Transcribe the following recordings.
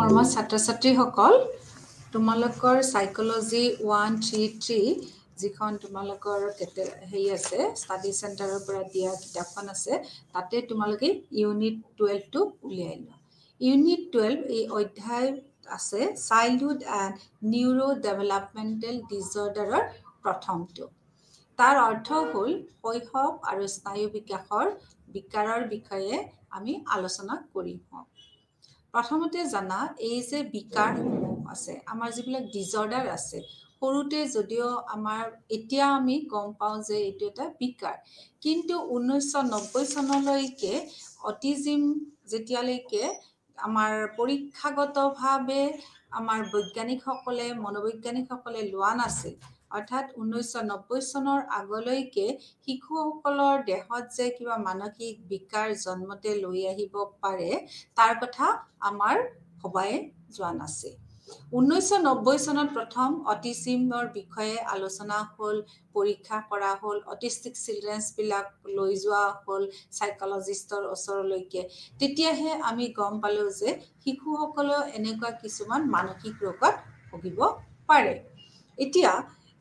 মৰমৰ ছাত্ৰ-ছাত্ৰীসকল তোমালোকৰ সাইকোলজি 133 যিখন তোমালোকৰ হেই আছে ষ্টাডি চেণ্টাৰৰ পৰা দিয়া কিতাপখন আছে তাতে তোমালোকে ইউনিট 12 টো উলিয়াই লোৱা। ইউনিট 12 এই অধ্যায় আছে চাইল্ডহুড এণ্ড নিউৰো ডেভেলপমেণ্টেল ডিছঅৰ্ডাৰৰ প্ৰথমটো। তাৰ অৰ্থ হ'ল শৈশৱ আৰু স্নায়ু বিকাশৰ বিকাৰৰ বিষয়ে আমি আলোচনা কৰিম। প্ৰথমতে জানা এই যে বিকাৰসমূহ আছে আমাৰ যিবিলাক ডিছঅৰ্ডাৰ আছে সৰুতে যদিও আমাৰ এতিয়া আমি গম পাওঁ যে এইটো এটা বিকাৰ, কিন্তু 1990 চনলৈকে অটিজিম যেতিয়ালৈকে আমাৰ পৰীক্ষাগতভাৱে আমাৰ বৈজ্ঞানিকসকলে মনোবৈজ্ঞানিকসকলে লোৱা নাছিল, অৰ্থাৎ 1990 চনৰ আগলৈকে শিশুসকলৰ দেহত যে কিবা মানসিক বিকাৰ জন্মতে লৈ আহিব পাৰে তাৰ কথা আমাৰ ভবাই যোৱা নাছিল। 1990 চনত প্ৰথম অটিজিমৰ বিষয়ে আলোচনা হ'ল, পৰীক্ষা কৰা হ'ল, অটিষ্টিক চিলড্ৰেনছ বিলাক লৈ যোৱা হ'ল সাইকোলজিষ্টৰ ওচৰলৈকে। তেতিয়াহে আমি গম পালো যে শিশুসকলেও এনেকুৱা কিছুমান মানসিক ৰোগত ভুগিব পাৰে। এতিয়া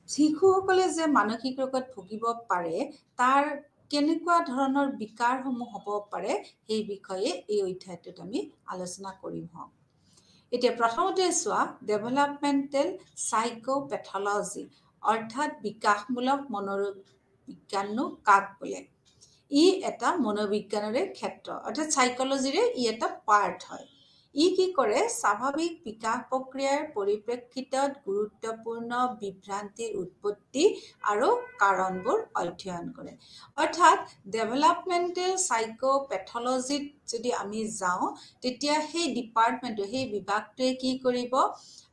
শিশুসকলে যে মানসিক ৰোগত ভুগিব পাৰে তাৰ কেনেকুৱা ধৰণৰ বিকাৰসমূহ হ'ব পাৰে সেই বিষয়ে এই অধ্যায়টোত আমি আলোচনা কৰিম। এতিয়া প্ৰথমতে চোৱা ডেভেলপমেণ্টেল সাইকোপেথলজি অৰ্থাৎ বিকাশমূলক মনোবিজ্ঞানো কাক বোলে। ই এটা মনোবিজ্ঞানৰে ক্ষেত্ৰ, অৰ্থাৎ সাইকোলজিৰে ই এটা পাৰ্ট হয়। ই কি কৰে স্বাভাৱিক বিকাশ প্ৰক্ৰিয়াৰ পৰিপ্ৰেক্ষিতত গুৰুত্বপূৰ্ণ বিভ্ৰান্তিৰ উৎপত্তি আৰু কাৰণবোৰ অধ্যয়ন কৰে। অৰ্থাৎ ডেভেলপমেণ্টেল সাইকোপেথলজিত যদি আমি যাওঁ তেতিয়া সেই ডিপাৰ্টমেণ্টটো সেই বিভাগটোৱে কি কৰিব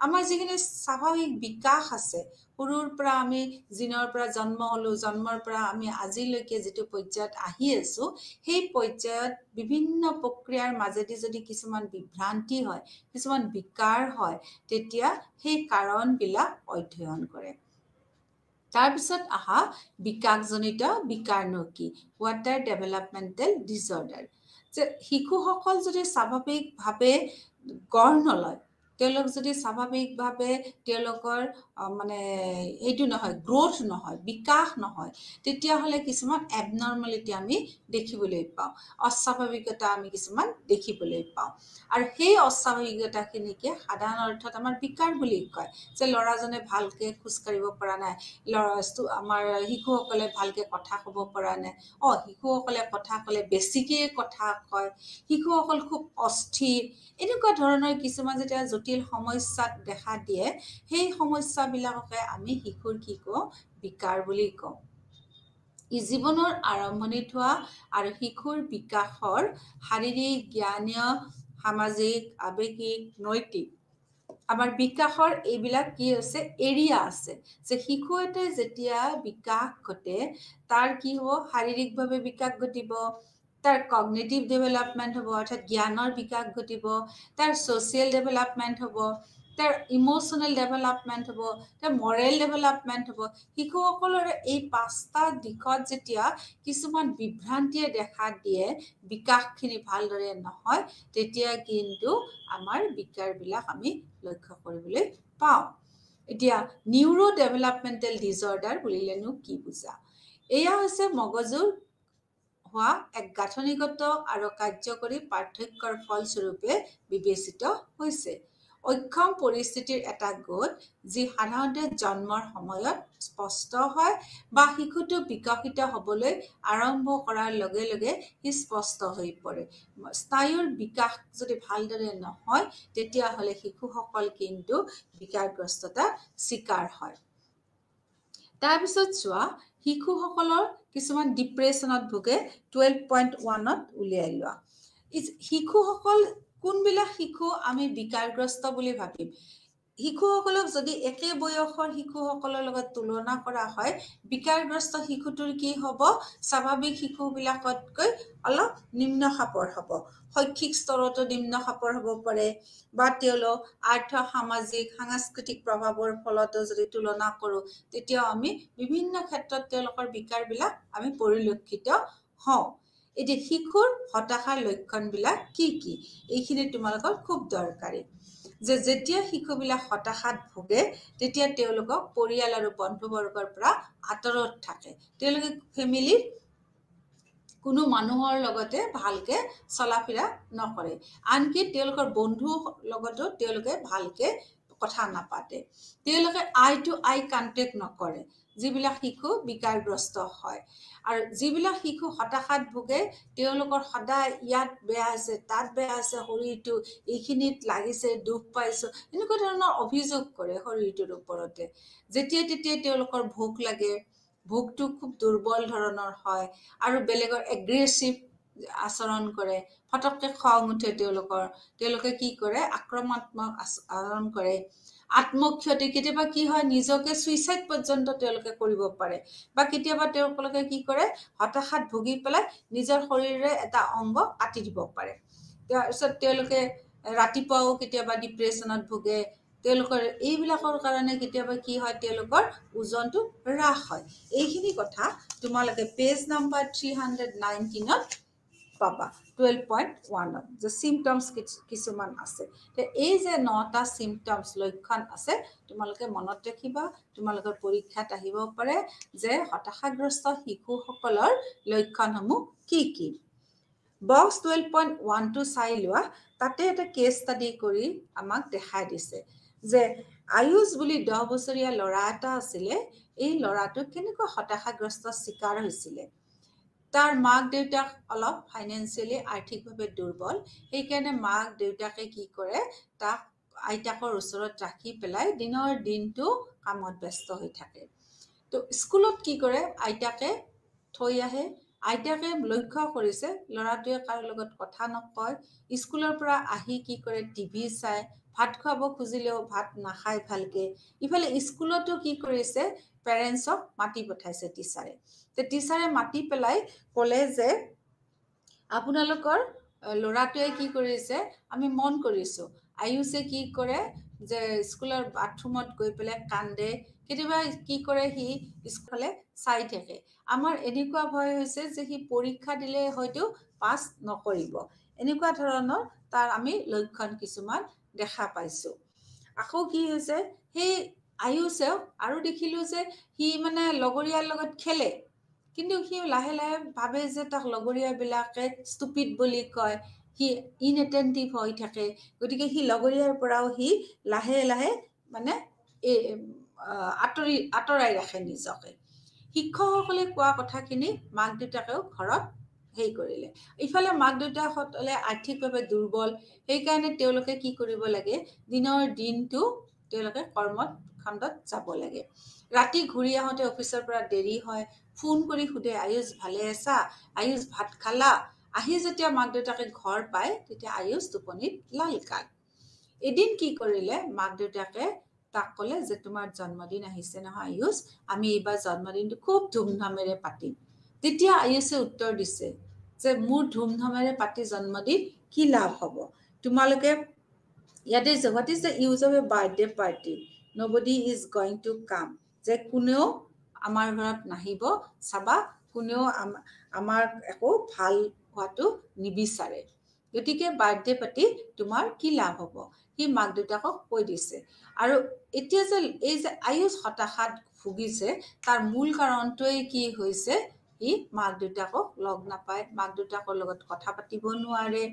আমাৰ যিখিনি স্বাভাৱিক বিকাশ আছে সৰুৰ পৰা আমি জিনৰ পৰা জন্ম হ'লো, জন্মৰ পৰা আমি আজিলৈকে যিটো পৰ্যায়ত আহি আছো সেই পৰ্যায়ত বিভিন্ন প্ৰক্ৰিয়াৰ মাজেদি যদি কিছুমান বিভ্ৰান্তি হয়, কিছুমান বিকাৰ হয় তেতিয়া সেই কাৰণবিলাক অধ্যয়ন কৰে। তাৰপিছত আহা বিকাশজনিত বিকাৰনো কি, হোৱাট আৰ ডেভেলপমেণ্টেল ডিছঅৰ্ডাৰ। যে শিশুসকল যদি স্বাভাৱিকভাৱে গঢ় নলয়, তেওঁলোক যদি স্বাভাৱিকভাৱে তেওঁলোকৰ এইটো নহয় গ্ৰথ নহয়, বিকাশ নহয়, তেতিয়াহ'লে কিছুমান এবনৰ্মেলিটি আমি দেখিবলৈ পাওঁ, অস্বাভাৱিকতা আমি কিছুমান দেখিবলৈ পাওঁ। আৰু সেই অস্বাভাৱিকতাখিনিকে সাধাৰণ অৰ্থত আমাৰ বিকাৰ বুলি কয়। যে ল'ৰাজনে ভালকে খোজকাঢ়িব পৰা নাই, আমাৰ শিশুসকলে ভালকে কথা ক'ব পৰা নাই, শিশুসকলে কথা ক'লে বেছিকে কথা কয়, শিশুসকল খুব অস্থিৰ, এনেকুৱা ধৰণৰ কিছুমান যেতিয়া জটিল সমস্যাত দেখা দিয়ে সেই সমস্যাবিলাককে আমি শিশুৰ কি কওঁ বিকাৰ বুলি কওঁ। ই জীৱনৰ আৰম্ভণিত হোৱা আৰু শিশুৰ বিকাশৰ শাৰীৰিক, জ্ঞানীয়, সামাজিক, আৱেগিক, নৈতিক আমাৰ বিকাশৰ এইবিলাক কি আছে এৰিয়া আছে। যে শিশু এটাই যেতিয়া বিকাশ ঘটে তাৰ কি হ'ব শাৰীৰিকভাৱে বিকাশ ঘটিব, তাৰ কগনিটিভ ডেভেলপমেণ্ট হ'ব অৰ্থাৎ জ্ঞানৰ বিকাশ ঘটিব, তাৰ ছ'চিয়েল ডেভেলপমেণ্ট হ'ব, তাৰ ইম'চনেল ডেভেলপমেণ্ট হ'ব, তাৰ মৰেল ডেভেলপমেণ্ট হ'ব। শিশুসকলৰ এই 5টা দিশত যেতিয়া কিছুমান বিভ্ৰান্তিয়ে দেখা দিয়ে, বিকাশখিনি ভালদৰে নহয়, তেতিয়া কিন্তু আমাৰ বিকাৰবিলাক আমি লক্ষ্য কৰিবলৈ পাওঁ। এতিয়া নিউৰো ডেভেলপমেণ্টেল ডিছঅৰ্ডাৰ বুলিলেনো কি বুজা? এয়া হৈছে মগজুৰ হোৱা এক গাঁথনিগত আৰু কাৰ্যকৰী পাৰ্থক্যৰ ফলস্বৰূপে বিবেচিত হৈছে। অক্ষম পৰিস্থিতিৰ এটা গোট যি সাধাৰণতে জন্মৰ সময়ত স্পষ্ট হয় বা শিশুটো বিকশিত হ'বলৈ আৰম্ভ কৰাৰ লগে লগে সি স্পষ্ট হৈ পৰে। স্নায়ুৰ বিকাশ যদি ভালদৰে নহয় তেতিয়াহ'লে শিশুসকল কিন্তু বিকাৰগ্ৰস্ততা চিকাৰ হয়। তাৰপিছত চোৱা শিশুসকলৰ কিছুমান ডিপ্ৰেশ্যনত ভোগে 12.1ত উলিয়াই লোৱা। শিশুসকল কোনবিলাক শিশু আমি বিকাৰগ্ৰস্ত বুলি ভাবিম? শিশুসকলক যদি একে বয়সৰ শিশুসকলৰ লগত তুলনা কৰা হয় বিকাৰগ্ৰস্ত শিশুটোৰ কি হ'ব স্বাভাৱিক শিশুবিলাকতকৈ অলপ নিম্ন খাপৰ হ'ব, শৈক্ষিক স্তৰতো নিম্ন খাপৰ হ'ব পাৰে বা তেওঁলোক আৰ্থ সামাজিক সাংস্কৃতিক প্ৰভাৱৰ ফলতো যদি তুলনা কৰোঁ তেতিয়াও আমি বিভিন্ন ক্ষেত্ৰত তেওঁলোকৰ বিকাৰবিলাক আমি পৰিলক্ষিত হওঁ। এতিয়া শিশুৰ হতাশাৰ লক্ষণবিলাক কি কি এইখিনি তোমালোকৰ খুব দৰকাৰী। যে যেতিয়া শিশুবিলাক হতাশাত ভোগে তেতিয়া তেওঁলোকক পৰিয়াল আৰু বন্ধুবৰ্গৰ পৰা আঁতৰত থাকে তেওঁলোকে ফেমিলিৰ কোনো মানুহৰ লগতে ভালকে চলাফিৰা নকৰে আনকি তেওঁলোকৰ বন্ধু লগতো তেওঁলোকে ভালকে কথা নাপাতে তেওঁলোকে আই টু আই কন্টেক্ট নকৰে যিবিলাক শিশু বিকাৰগ্ৰস্ত হয় আৰু যিবিলাক শিশু হতাশাত ভোগে তেওঁলোকৰ সদায় ইয়াত বেয়া আছে তাত বেয়া আছে শৰীৰটো এইখিনিত লাগিছে দুখ পাইছো এনেকুৱা ধৰণৰ অভিযোগ কৰে শৰীৰটোৰ ওপৰতে যেতিয়া তেতিয়া তেওঁলোকৰ ভোক লাগে ভোকটো খুব দুৰ্বল ধৰণৰ হয় আৰু বেলেগৰ এগ্ৰেছিভ আচৰণ কৰে ফটককে খং উঠে তেওঁলোকে কি কৰে আক্ৰমণাত্মক আচৰণ কৰে আত্মক্ষতি কেতিয়াবা কি হয় নিজকে সুইচাইড পৰ্যন্ত তেওঁলোকে কৰিব পাৰে বা কেতিয়াবা তেওঁলোকে কি কৰে হতাশাত ভুগি পেলাই নিজৰ শৰীৰৰে এটা অংগ কাটি দিব পাৰে তাৰপিছত তেওঁলোকে ৰাতিপুৱাও কেতিয়াবা ডিপ্ৰেছনত ভোগে তেওঁলোকৰ এইবিলাকৰ কাৰণে কেতিয়াবা কি হয় তেওঁলোকৰ ওজনটো হ্ৰাস হয় এইখিনি কথা তোমালোকে পেজ নাম্বাৰ 319 পাবা 12.1 যে সিম্পটমস কিছুমান আছে এই যে 9টা সিম্পটমস লক্ষণ আছে তোমালোকে মনত ৰাখিবা তোমালোকৰ পৰীক্ষাত আহিব পাৰে যে হতাশাগ্ৰস্ত শিশুসকলৰ লক্ষণসমূহ কি কি বক্স 12.1 টো চাই লোৱা তাতে এটা কেছ ষ্টাডি কৰি আমাক দেখাই দিছে যে আয়ুষ বুলি 10 বছৰীয়া ল'ৰা এটা আছিলে এই ল'ৰাটো কেনেকৈ হতাশাগ্ৰস্ত শিকাৰ হৈছিলে তাৰ মাক দেউতাক অলপ ফাইনেন্সিয়ালি আৰ্থিকভাৱে দুৰ্বল সেইকাৰণে মাক দেউতাকে কি কৰে তাক আইতাকৰ ওচৰত ৰাখি পেলাই দিনৰ দিনটো কামত ব্যস্ত হৈ থাকে তো স্কুলত কি কৰে আইতাকে থৈ আহে আইতাকে লক্ষ্য কৰিছে ল'ৰাটোৱে কাৰো লগত কথা নকয় স্কুলৰ পৰা আহি কি কৰে টিভি চাই ভাত খাব খুজিলেও ভাত নাখায় ভালকে ইফালে স্কুলতো কি কৰিছে পেৰেন্টছক মাতি পঠাইছে টিচাৰে তে টিচাৰে মাতি পেলাই ক'লে যে আপোনালোকৰ ল'ৰাটোৱে কি কৰিছে আমি মন কৰিছো আয়ুষে কি কৰে যে স্কুলৰ বাথৰুমত গৈ পেলাই কান্দে কেতিয়াবা কি কৰে সি স্কুলে চাই থাকে আমাৰ এনেকুৱা ভয় হৈছে যে সি পৰীক্ষা দিলে হয়তো পাছ নকৰিব এনেকুৱা ধৰণৰ তাৰ আমি লক্ষণ কিছুমান দেখা পাইছো আকৌ কি হৈছে সেই আয়ুষেও আৰু দেখিলো যে সি মানে লগৰীয়াৰ লগত খেলে কিন্তু সি লাহে লাহে ভাবে যে তাক লগৰীয়াবিলাকে ষ্টুপিড বুলি কয় সি ইনএটেন্টিভ হৈ থাকে গতিকে সি লগৰীয়াৰ পৰাও সি লাহে লাহে মানে আঁতৰাই ৰাখে নিজকে শিক্ষকসকলে কোৱা কথাখিনি মাক দেউতাকেও ঘৰত হেই কৰিলে ইফালে মাক দেউতাকসকলে আৰ্থিকভাৱে দুৰ্বল সেইকাৰণে তেওঁলোকে কি কৰিব লাগে দিনৰ দিনটো তেওঁলোকে কৰ্মত খণ্ডত যাব লাগে ৰাতি ঘূৰি আহোঁতে অফিচৰ পৰা দেৰি হয় ফোন কৰি সুধে আয়ুষ ভালে আছা আয়ুষ ভাত খালা আহি যেতিয়া মাক দেউতাকে ঘৰ পায় তেতিয়া আয়ুষ টোপনিত লালকাল এদিন কি কৰিলে মাক দেউতাকে তাক ক'লে যে তোমাৰ জন্মদিন আহিছে নহয় আয়ুষ আমি এইবাৰ জন্মদিনটো খুব ধুমধামেৰে পাতিম তেতিয়া আয়ুষে উত্তৰ দিছে যে মোৰ ধুমধামেৰে পাতি জন্মদিন কি লাভ হ'ব তোমালোকে ইয়াতে what is the use of a birthday party nobody is going to come যে কোনেও আমাৰ ঘৰত নাহিব চাবা কোনেও আমাৰ একো ভাল হোৱাটো নিবিচাৰে গতিকে বাৰ্থডে পাতি তোমাৰ কি লাভ হ'ব সি মাক দেউতাকক কৈ দিছে আৰু এতিয়া যে এই যে আয়ুষ হতাশাত ভুগিছে তাৰ মূল কাৰণটোৱে কি হৈছে সি মাক দেউতাকক লগ নাপায় মাক দেউতাকৰ লগত কথা পাতিব নোৱাৰে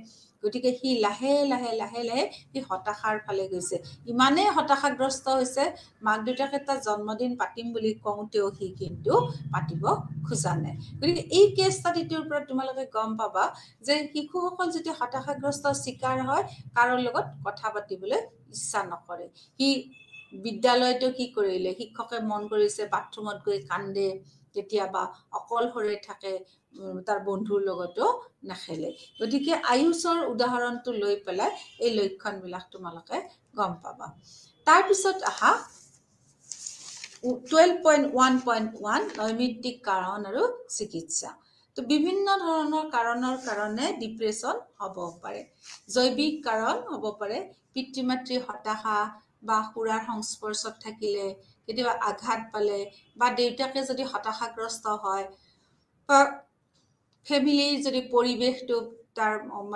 গতিকে সি লাহে লাহে লাহে লাহে সি হতাশাৰ ফালে গৈছে ইমানেই হতাশাগ্ৰস্ত হৈছে মাক দেউতাকে তাৰ জন্মদিন পাতিম বুলি কওঁতেও সি কিন্তু পাতিব খোজা নাই গতিকে এই কেছ ষ্টাডিটোৰ পৰা তোমালোকে গম পাবা যে শিশুসকল যেতিয়া হতাশাগ্ৰস্ত শিকাৰ হয় কাৰো লগত কথা পাতিবলৈ ইচ্ছা নকৰে সি বিদ্যালয়তো কি কৰিলে শিক্ষকে মন কৰিছে বাথৰুমত গৈ কান্দে কেতিয়াবা অকলশৰে থাকে তাৰ বন্ধুৰ লগতো নাখেলে গতিকে আয়ুষৰ উদাহৰণটো লৈ পেলাই এই লক্ষণবিলাক তোমালোকে গম পাবা তাৰপিছত আহা 12.1.1 নৈমিত্তিক কাৰণ আৰু চিকিৎসা তো বিভিন্ন ধৰণৰ কাৰণৰ কাৰণে ডিপ্ৰেছন হ'ব পাৰে জৈৱিক কাৰণ হ'ব পাৰে পিতৃ মাতৃৰ হতাশা বা সুৰাৰ সংস্পৰ্শত থাকিলে কেতিয়াবা আঘাত পালে বা দেউতাকে যদি হতাশাগ্ৰস্ত হয় বা ফেমিলিৰ যদি পৰিৱেশটো তাৰ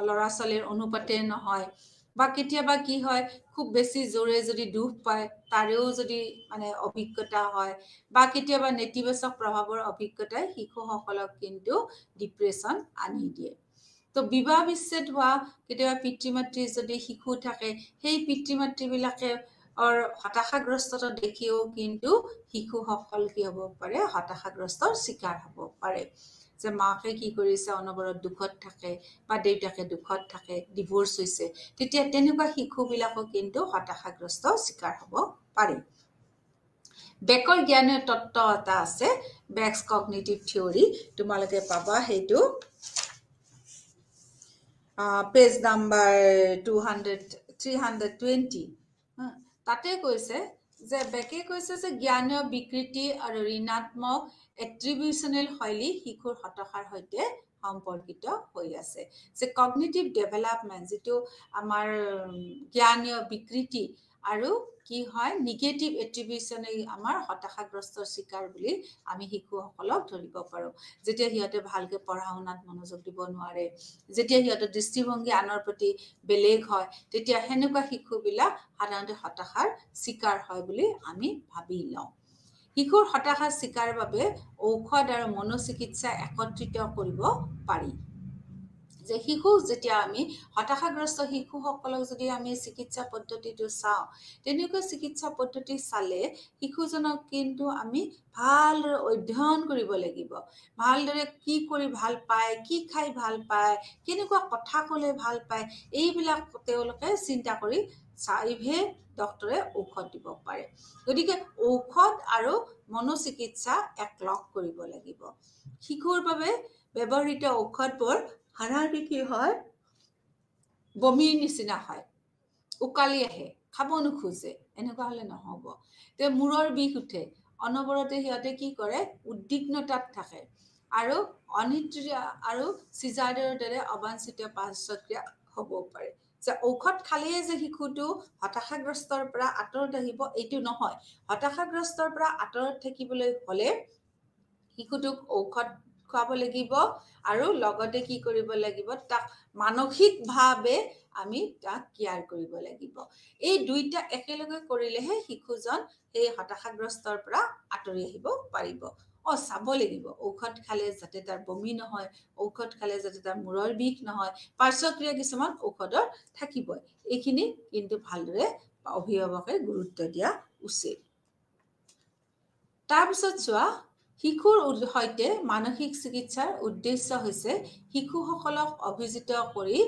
ল'ৰা ছোৱালীৰ অনুপাতে নহয় বা কেতিয়াবা কি হয় খুব বেছি জোৰে যদি দুখ পায় তাৰেও যদি মানে অভিজ্ঞতা হয় বা কেতিয়াবা নেতিবাচক প্ৰভাৱৰ অভিজ্ঞতাই শিশুসকলক কিন্তু ডিপ্ৰেছন আনি দিয়ে তো বিবাহ বিচ্ছেদ হোৱা কেতিয়াবা পিতৃ মাতৃ যদি শিশু থাকে সেই পিতৃ মাতৃবিলাকে হতাশাগ্ৰস্ততা দেখিও কিন্তু শিশুসকল কি হ'ব পাৰে হতাশাগ্ৰস্তৰ শিকাৰ হ'ব পাৰে যে মাকে কি কৰিছে অনবৰত দুখত থাকে বা দেউতাকে দুখত থাকে ডিভোৰ্স হৈছে তেতিয়া তেনেকুৱা শিশুবিলাকো কিন্তু হতাশাগ্ৰস্ত শিকাৰ হ'ব পাৰে বেকৰ জ্ঞানৰ তত্ত্ব এটা আছে বেক্স কগনিটিভ থিওৰি তোমালোকে পাবা সেইটো পেজ নাম্বাৰ 320 তাতে কৈছে যে বেকে কৈছে যে জ্ঞানীয় বিকৃতি আৰু ঋণাত্মক এট্ৰিবিউচনেল শৈলী শিশুৰ হতাশাৰ সৈতে সম্পৰ্কিত হৈ আছে যে কগনিটিভ ডেভেলপমেণ্ট যেটো আমাৰ জ্ঞানীয় বিকৃতি আৰু কি হয় নিগেটিভ এট্ৰিবিউচনে আমাৰ হতাশাগ্ৰস্তৰ শিকাৰ বুলি আমি শিশুসকলক ধৰিব পাৰোঁ যেতিয়া হিয়তে ভালকে পঢ়া শুনাত মনোযোগ দিব নোৱাৰে যেতিয়া হিয়তৰ দৃষ্টিভংগী আনৰ প্ৰতি বেলেগ হয় তেতিয়া হেনেকুৱা শিশুবিলাক সাধাৰণতে হতাশাৰ শিকাৰ হয় বুলি আমি ভাবি লওঁ শিশুৰ হতাশাৰ শিকাৰ বাবে ঔষধ আৰু মনোচিকিৎসা একত্ৰিত কৰিব পাৰি যে শিশু যেতিয়া আমি হতাশাগ্ৰস্ত শিশুসকলক যদি আমি চিকিৎসা পদ্ধতিটো চাওঁ তেনেকুৱা চিকিৎসা পদ্ধতি চালে শিশুজনক কিন্তু আমি ভালদৰে অধ্যয়ন কৰিব লাগিব ভালদৰে কি কৰি ভাল পায় কি খাই ভাল পায় কেনেকুৱা কথা ক'লে ভাল পায় এইবিলাক তেওঁলোকে চিন্তা কৰি চাইহে ডক্টৰে ঔষধ দিব পাৰে গতিকে ঔষধ আৰু মনোচিকিৎসা একলগ কৰিব লাগিব শিশুৰ বাবে ব্যৱহৃত ঔষধবোৰ সাধাৰণতে কি হয় বমিৰ নিচিনা হয় উকালি আহে খাব নোখোজে এনেকুৱা হলে নহব তে মূৰৰ বিষ উঠে অনবৰতে সিহঁতে কি কৰে উদ্বিগ্নতাত থাকে আৰু অনিদ্ৰা আৰু সিজাৰৰ দৰে অবাঞ্ছিত পাৰ্শ্বক্ৰিয়া হ'ব পাৰে যে ঔষধ খালেই যে শিশুটো হতাশাগ্ৰস্তৰ পৰা আঁতৰত আহিব এইটো নহয় হতাশাগ্ৰস্তৰ পৰা আঁতৰত থাকিবলৈ হলে শিশুটোক ঔষধ খুৱাব লাগিব আৰু লগতে কি কৰিব লাগিব তাক মানসিকভাৱে আমি তাক কেয়াৰ কৰিব লাগিব এই দুইটা একেলগে কৰিলেহে শিশুজন এই হতাশাগ্ৰস্তৰ পৰা আঁতৰি আহিব পাৰিব চাব লাগিব ঔষধ খালে যাতে তাৰ বমি নহয় ঔষধ খালে যাতে তাৰ মূৰৰ বিষ নহয় পাৰ্শ্বক্ৰিয়া কিছুমান ঔষধৰ থাকিবই এইখিনি কিন্তু ভালদৰে অভিভাৱকে গুৰুত্ব দিয়া উচিত তাৰপিছত চোৱা শিশুৰ সৈতে মানসিক চিকিৎসাৰ উদ্দেশ্য হৈছে শিশুসকলক অভিজিত কৰি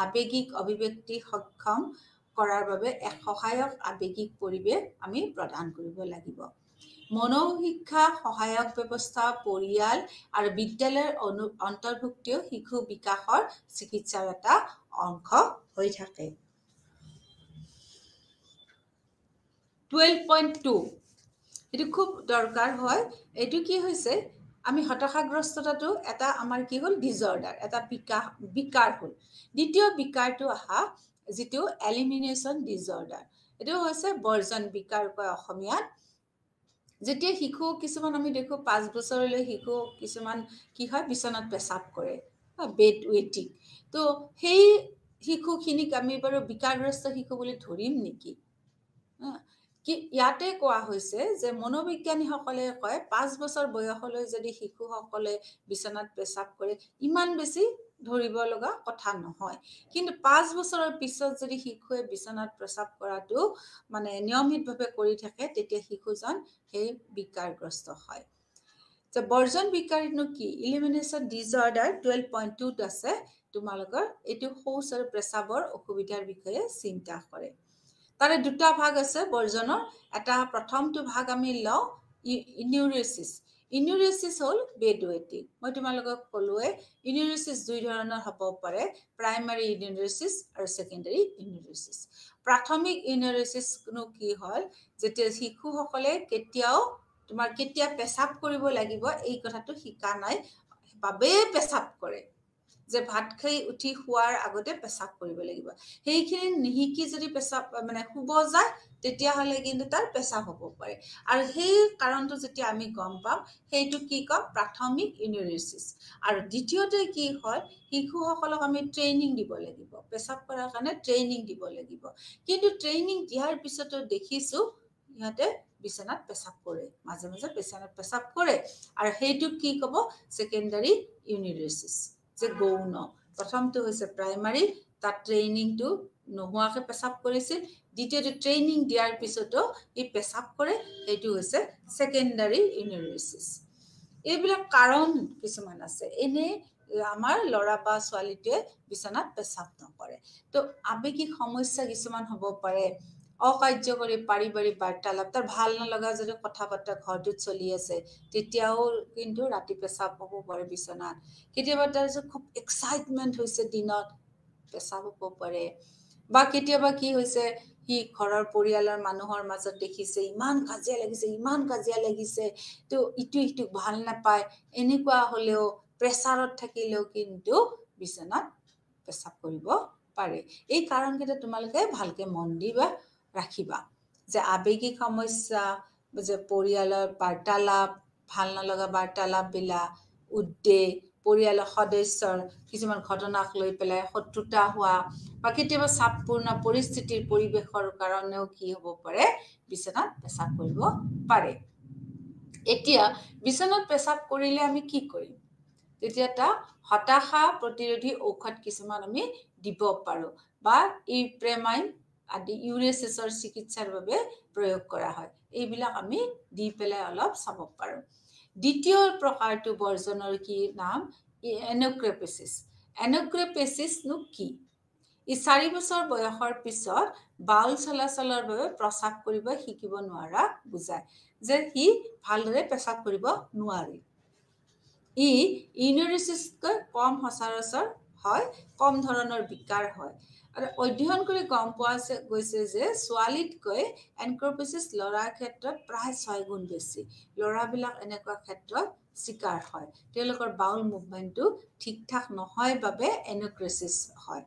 আবেগিক অভিব্যক্তি সক্ষম কৰাৰ বাবে এক সহায়ক আবেগিক পৰিৱেশ আমি প্ৰদান কৰিব লাগিব মনোশিক্ষা সহায়ক ব্যৱস্থা পৰিয়াল আৰু বিদ্যালয়ৰ অন্তৰ্ভুক্তিও শিশু বিকাশৰ চিকিৎসাৰ এটা অংশ হৈ থাকে 12.2 এটো খুব দৰকাৰ হয় এটো কি হৈছে আমি হতাশাগ্ৰস্ততাটো এটা আমাৰ কি হ'ল ডিসঅৰ্ডাৰ এটা বিকাৰ হ'ল দ্বিতীয় বিকাৰটো আহা যেটো এলিমিনেশন ডিসঅৰ্ডাৰ এটো হৈছে বৰ্জন বিকাৰ কয় অসমীয়াত যেতিয়া শিশু কিছুমান আমি দেখো 5 বছৰলৈ শিশু কিছুমান কি হয় বিছনাত পেচাব কৰে বেড ওয়েটিং তো সেই শিশুখিনিক আমি বাৰু বিকাৰগ্ৰস্ত শিশু বুলি ধৰিম নেকি কি ইয়াতে কোৱা হৈছে যে মনোবিজ্ঞানীসকলে কয় 5 বছৰ বয়সলৈ যদি শিশুসকলে বিছনাত পেচাব কৰে ইমান বেছি ধৰিব লগা কথা নহয় কিন্তু 5 বছৰৰ পিছত যদি শিশুৱে বিছনাত পেচাব কৰাটো মানে নিয়মিতভাৱে কৰি থাকে তেতিয়া শিশুজন সেই বিকাৰগ্ৰস্ত হয় যে বৰ্জন বিকাৰনো কি এলিমিনেশন ডিসঅৰ্ডাৰ 12.2 ত আছে তোমালোকৰ এটো শৌচ আৰু পেচাবৰ অসুবিধাৰ বিষয়ে চিন্তা কৰে তাৰে দুটা ভাগ আছে বৰ্জনৰ এটা প্ৰথমটো ভাগ আমি লওঁ ইনিউৰেছিছ হল বেড ওয়েটিং মই তোমালোকক ক'লোৱে ইনিউৰেছিছ দুই ধৰণৰ হ'ব পাৰে প্ৰাইমাৰী ইনিউৰেছিছ আৰু সেকেন্ডাৰী ইনিউৰেছিছ প্ৰাথমিক ইনিউৰেছিছনো কি হয় যেতিয়া শিশুসকলে কেতিয়া পেচাব কৰিব লাগিব এই কথাটো শিকা নাই বাবে পেচাব কৰে যে ভাত খাই উঠি শুৱাৰ আগতে পেচাব কৰিব লাগিব সেইখিনি নিহিকি যদি পেচাব মানে শুব যায় তেতিয়াহ'লে কিন্তু তাৰ পেচাব হ'ব পাৰে আৰু সেই কাৰণটো যেতিয়া আমি গম পাম সেইটো কি কম প্ৰাথমিক ইউৰিনেচিছ আৰু দ্বিতীয়তে কি হয় শিশুসকলক আমি ট্ৰেইনিং দিব লাগিব পেচাব কৰাৰ কাৰণে ট্ৰেইনিং দিব লাগিব কিন্তু ট্ৰেইনিং দিয়াৰ পিছতো দেখিছোঁ ইহঁতে বিছনাত পেচাব কৰে মাজে মাজে বিছনাত পেচাব কৰে আৰু সেইটোক কি ক'ব ছেকেণ্ডাৰী ইউৰিনেচিছ যে গৌণ প্ৰথমটো হৈছে প্ৰাইমাৰী তাত ট্ৰেইনিংটো নোহোৱাকৈ পেচাব কৰিছিল দ্বিতীয়টো ট্ৰেইনিং দিয়াৰ পিছতো ই পেচাব কৰে সেইটো হৈছে ছেকেণ্ডাৰী ইউৰিনেচিছ এইবিলাক কাৰণ কিছুমান আছে এনে আমাৰ ল'ৰা বা ছোৱালীটোৱে বিছনাত পেচাব নকৰে তো আৱেগিক সমস্যা কিছুমান হ'ব পাৰে অকাৰ্যকৰী পাৰিবাৰিক বাৰ্তালাপ তাৰ ভাল নলগা যদি কথা বাৰ্তা ঘৰটোত চলি আছে তেতিয়াও কিন্তু ৰাতি পেচাব হ'ব পাৰে বিছনাত কেতিয়াবা তাৰ খুব এক্সাইটমেণ্ট হৈছে দিনত পেচাব হ'ব পাৰে বা কেতিয়াবা কি হৈছে সি ঘৰৰ পৰিয়ালৰ মানুহৰ মাজত দেখিছে ইমান কাজিয়া লাগিছে তো ইটোক ভাল নাপায় এনেকুৱা হ'লেও প্ৰেছাৰত থাকিলেও কিন্তু বিছনাত পেচাব কৰিব পাৰে এই কাৰণকেইটা তোমালোকে ভালকৈ মন দিবা ৰাখিবা যে আৱেগিক সমস্যা যে পৰিয়ালৰ বাৰ্তালাপ ভাল নলগা বাৰ্তালাপবিলাক উদ্বেগ পৰিয়ালৰ সদস্যৰ কিছুমান ঘটনাক লৈ পেলাই শত্ৰুতা হোৱা বা কেতিয়াবা চাপপূৰ্ণ পৰিস্থিতিৰ পৰিৱেশৰ কাৰণেও কি হ'ব পাৰে বিছনাত পেচাব কৰিব পাৰে এতিয়া বিছনাত পেচাব কৰিলে আমি কি কৰিম তেতিয়া এটা হতাশা প্ৰতিৰোধী ঔষধ কিছুমান আমি দিব পাৰোঁ বা ইপ্ৰেমাইন আদি ইউৰেচিছৰ চিকিৎসাৰ বাবে প্ৰয়োগ কৰা হয় এইবিলাক আমি দি পেলাই অলপ চাব পাৰোঁ দ্বিতীয় প্ৰকাৰটো বৰ্জনৰ কি নাম এনক্ৰেপেচিছনো কি ই 4 বছৰ বয়সৰ পিছত বাউল চলাচলৰ বাবে প্ৰস্ৰাৱ কৰিব শিকিব নোৱাৰা বুজায় যে সি ভালদৰে পেচাব কৰিব নোৱাৰে ই ইউৰিনেচিছতকৈ কম সচৰাচৰ হয় কম ধৰণৰ বিকাৰ হয় আৰু অধ্যয়ন কৰি গম পোৱা গৈছে যে ছোৱালীতকৈ এনক্ৰেপেচিছ ল'ৰাৰ ক্ষেত্ৰত প্ৰায় 6 গুণ বেছি ল'ৰাবিলাক এনেকুৱা ক্ষেত্ৰত চিকাৰ হয় তেওঁলোকৰ বাউল মুভমেণ্টটো ঠিক ঠাক নহয় বাবে এনক্ৰেচিছ হয়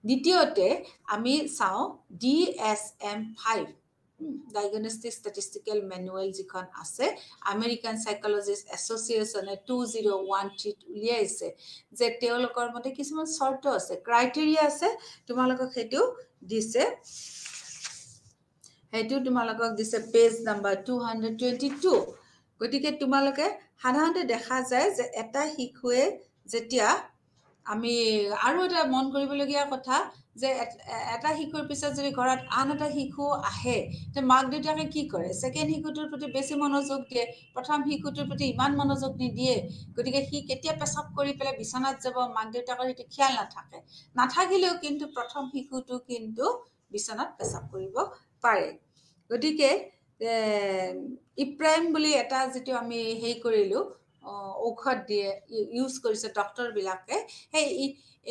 দ্বিতীয়তে আমি চাওঁ DSM-5 ডায়াগনষ্টিক ষ্টেটিষ্টিকেল মেনুৱেল যিখন আছে আমেৰিকান চাইকলজিষ্ট এছ'চিয়েশ্যনে 2013 উলিয়াইছে যে তেওঁলোকৰ মতে কিছুমান চৰ্ত আছে ক্ৰাইটেৰিয়া আছে তোমালোকক সেইটো দিছে পেজ নাম্বাৰ 222 গতিকে তোমালোকে সাধাৰণতে দেখা যায় যে এটা শিশুৱে যেতিয়া আমি আৰু এটা মন কৰিবলগীয়া কথা যে এটা শিশুৰ পিছত যদি ঘৰত আন এটা শিশু আহে তে মাক দেউতাকে কি কৰে ছেকেণ্ড শিশুটোৰ প্ৰতি বেছি মনোযোগ দিয়ে প্ৰথম শিশুটোৰ প্ৰতি ইমান মনোযোগ নিদিয়ে গতিকে সি কেতিয়া পেচাব কৰি পেলাই বিছনাত যাব মাক দেউতাকৰ সেইটো খেয়াল নাথাকিলেও কিন্তু প্ৰথম শিশুটো কিন্তু বিছনাত পেচাব কৰিব পাৰে গতিকে ইপ্ৰাইম বুলি এটা যিটো আমি হেৰি কৰিলোঁ ঔষধ দিয়ে ইউজ কৰিছে ডক্টৰবিলাকে সেই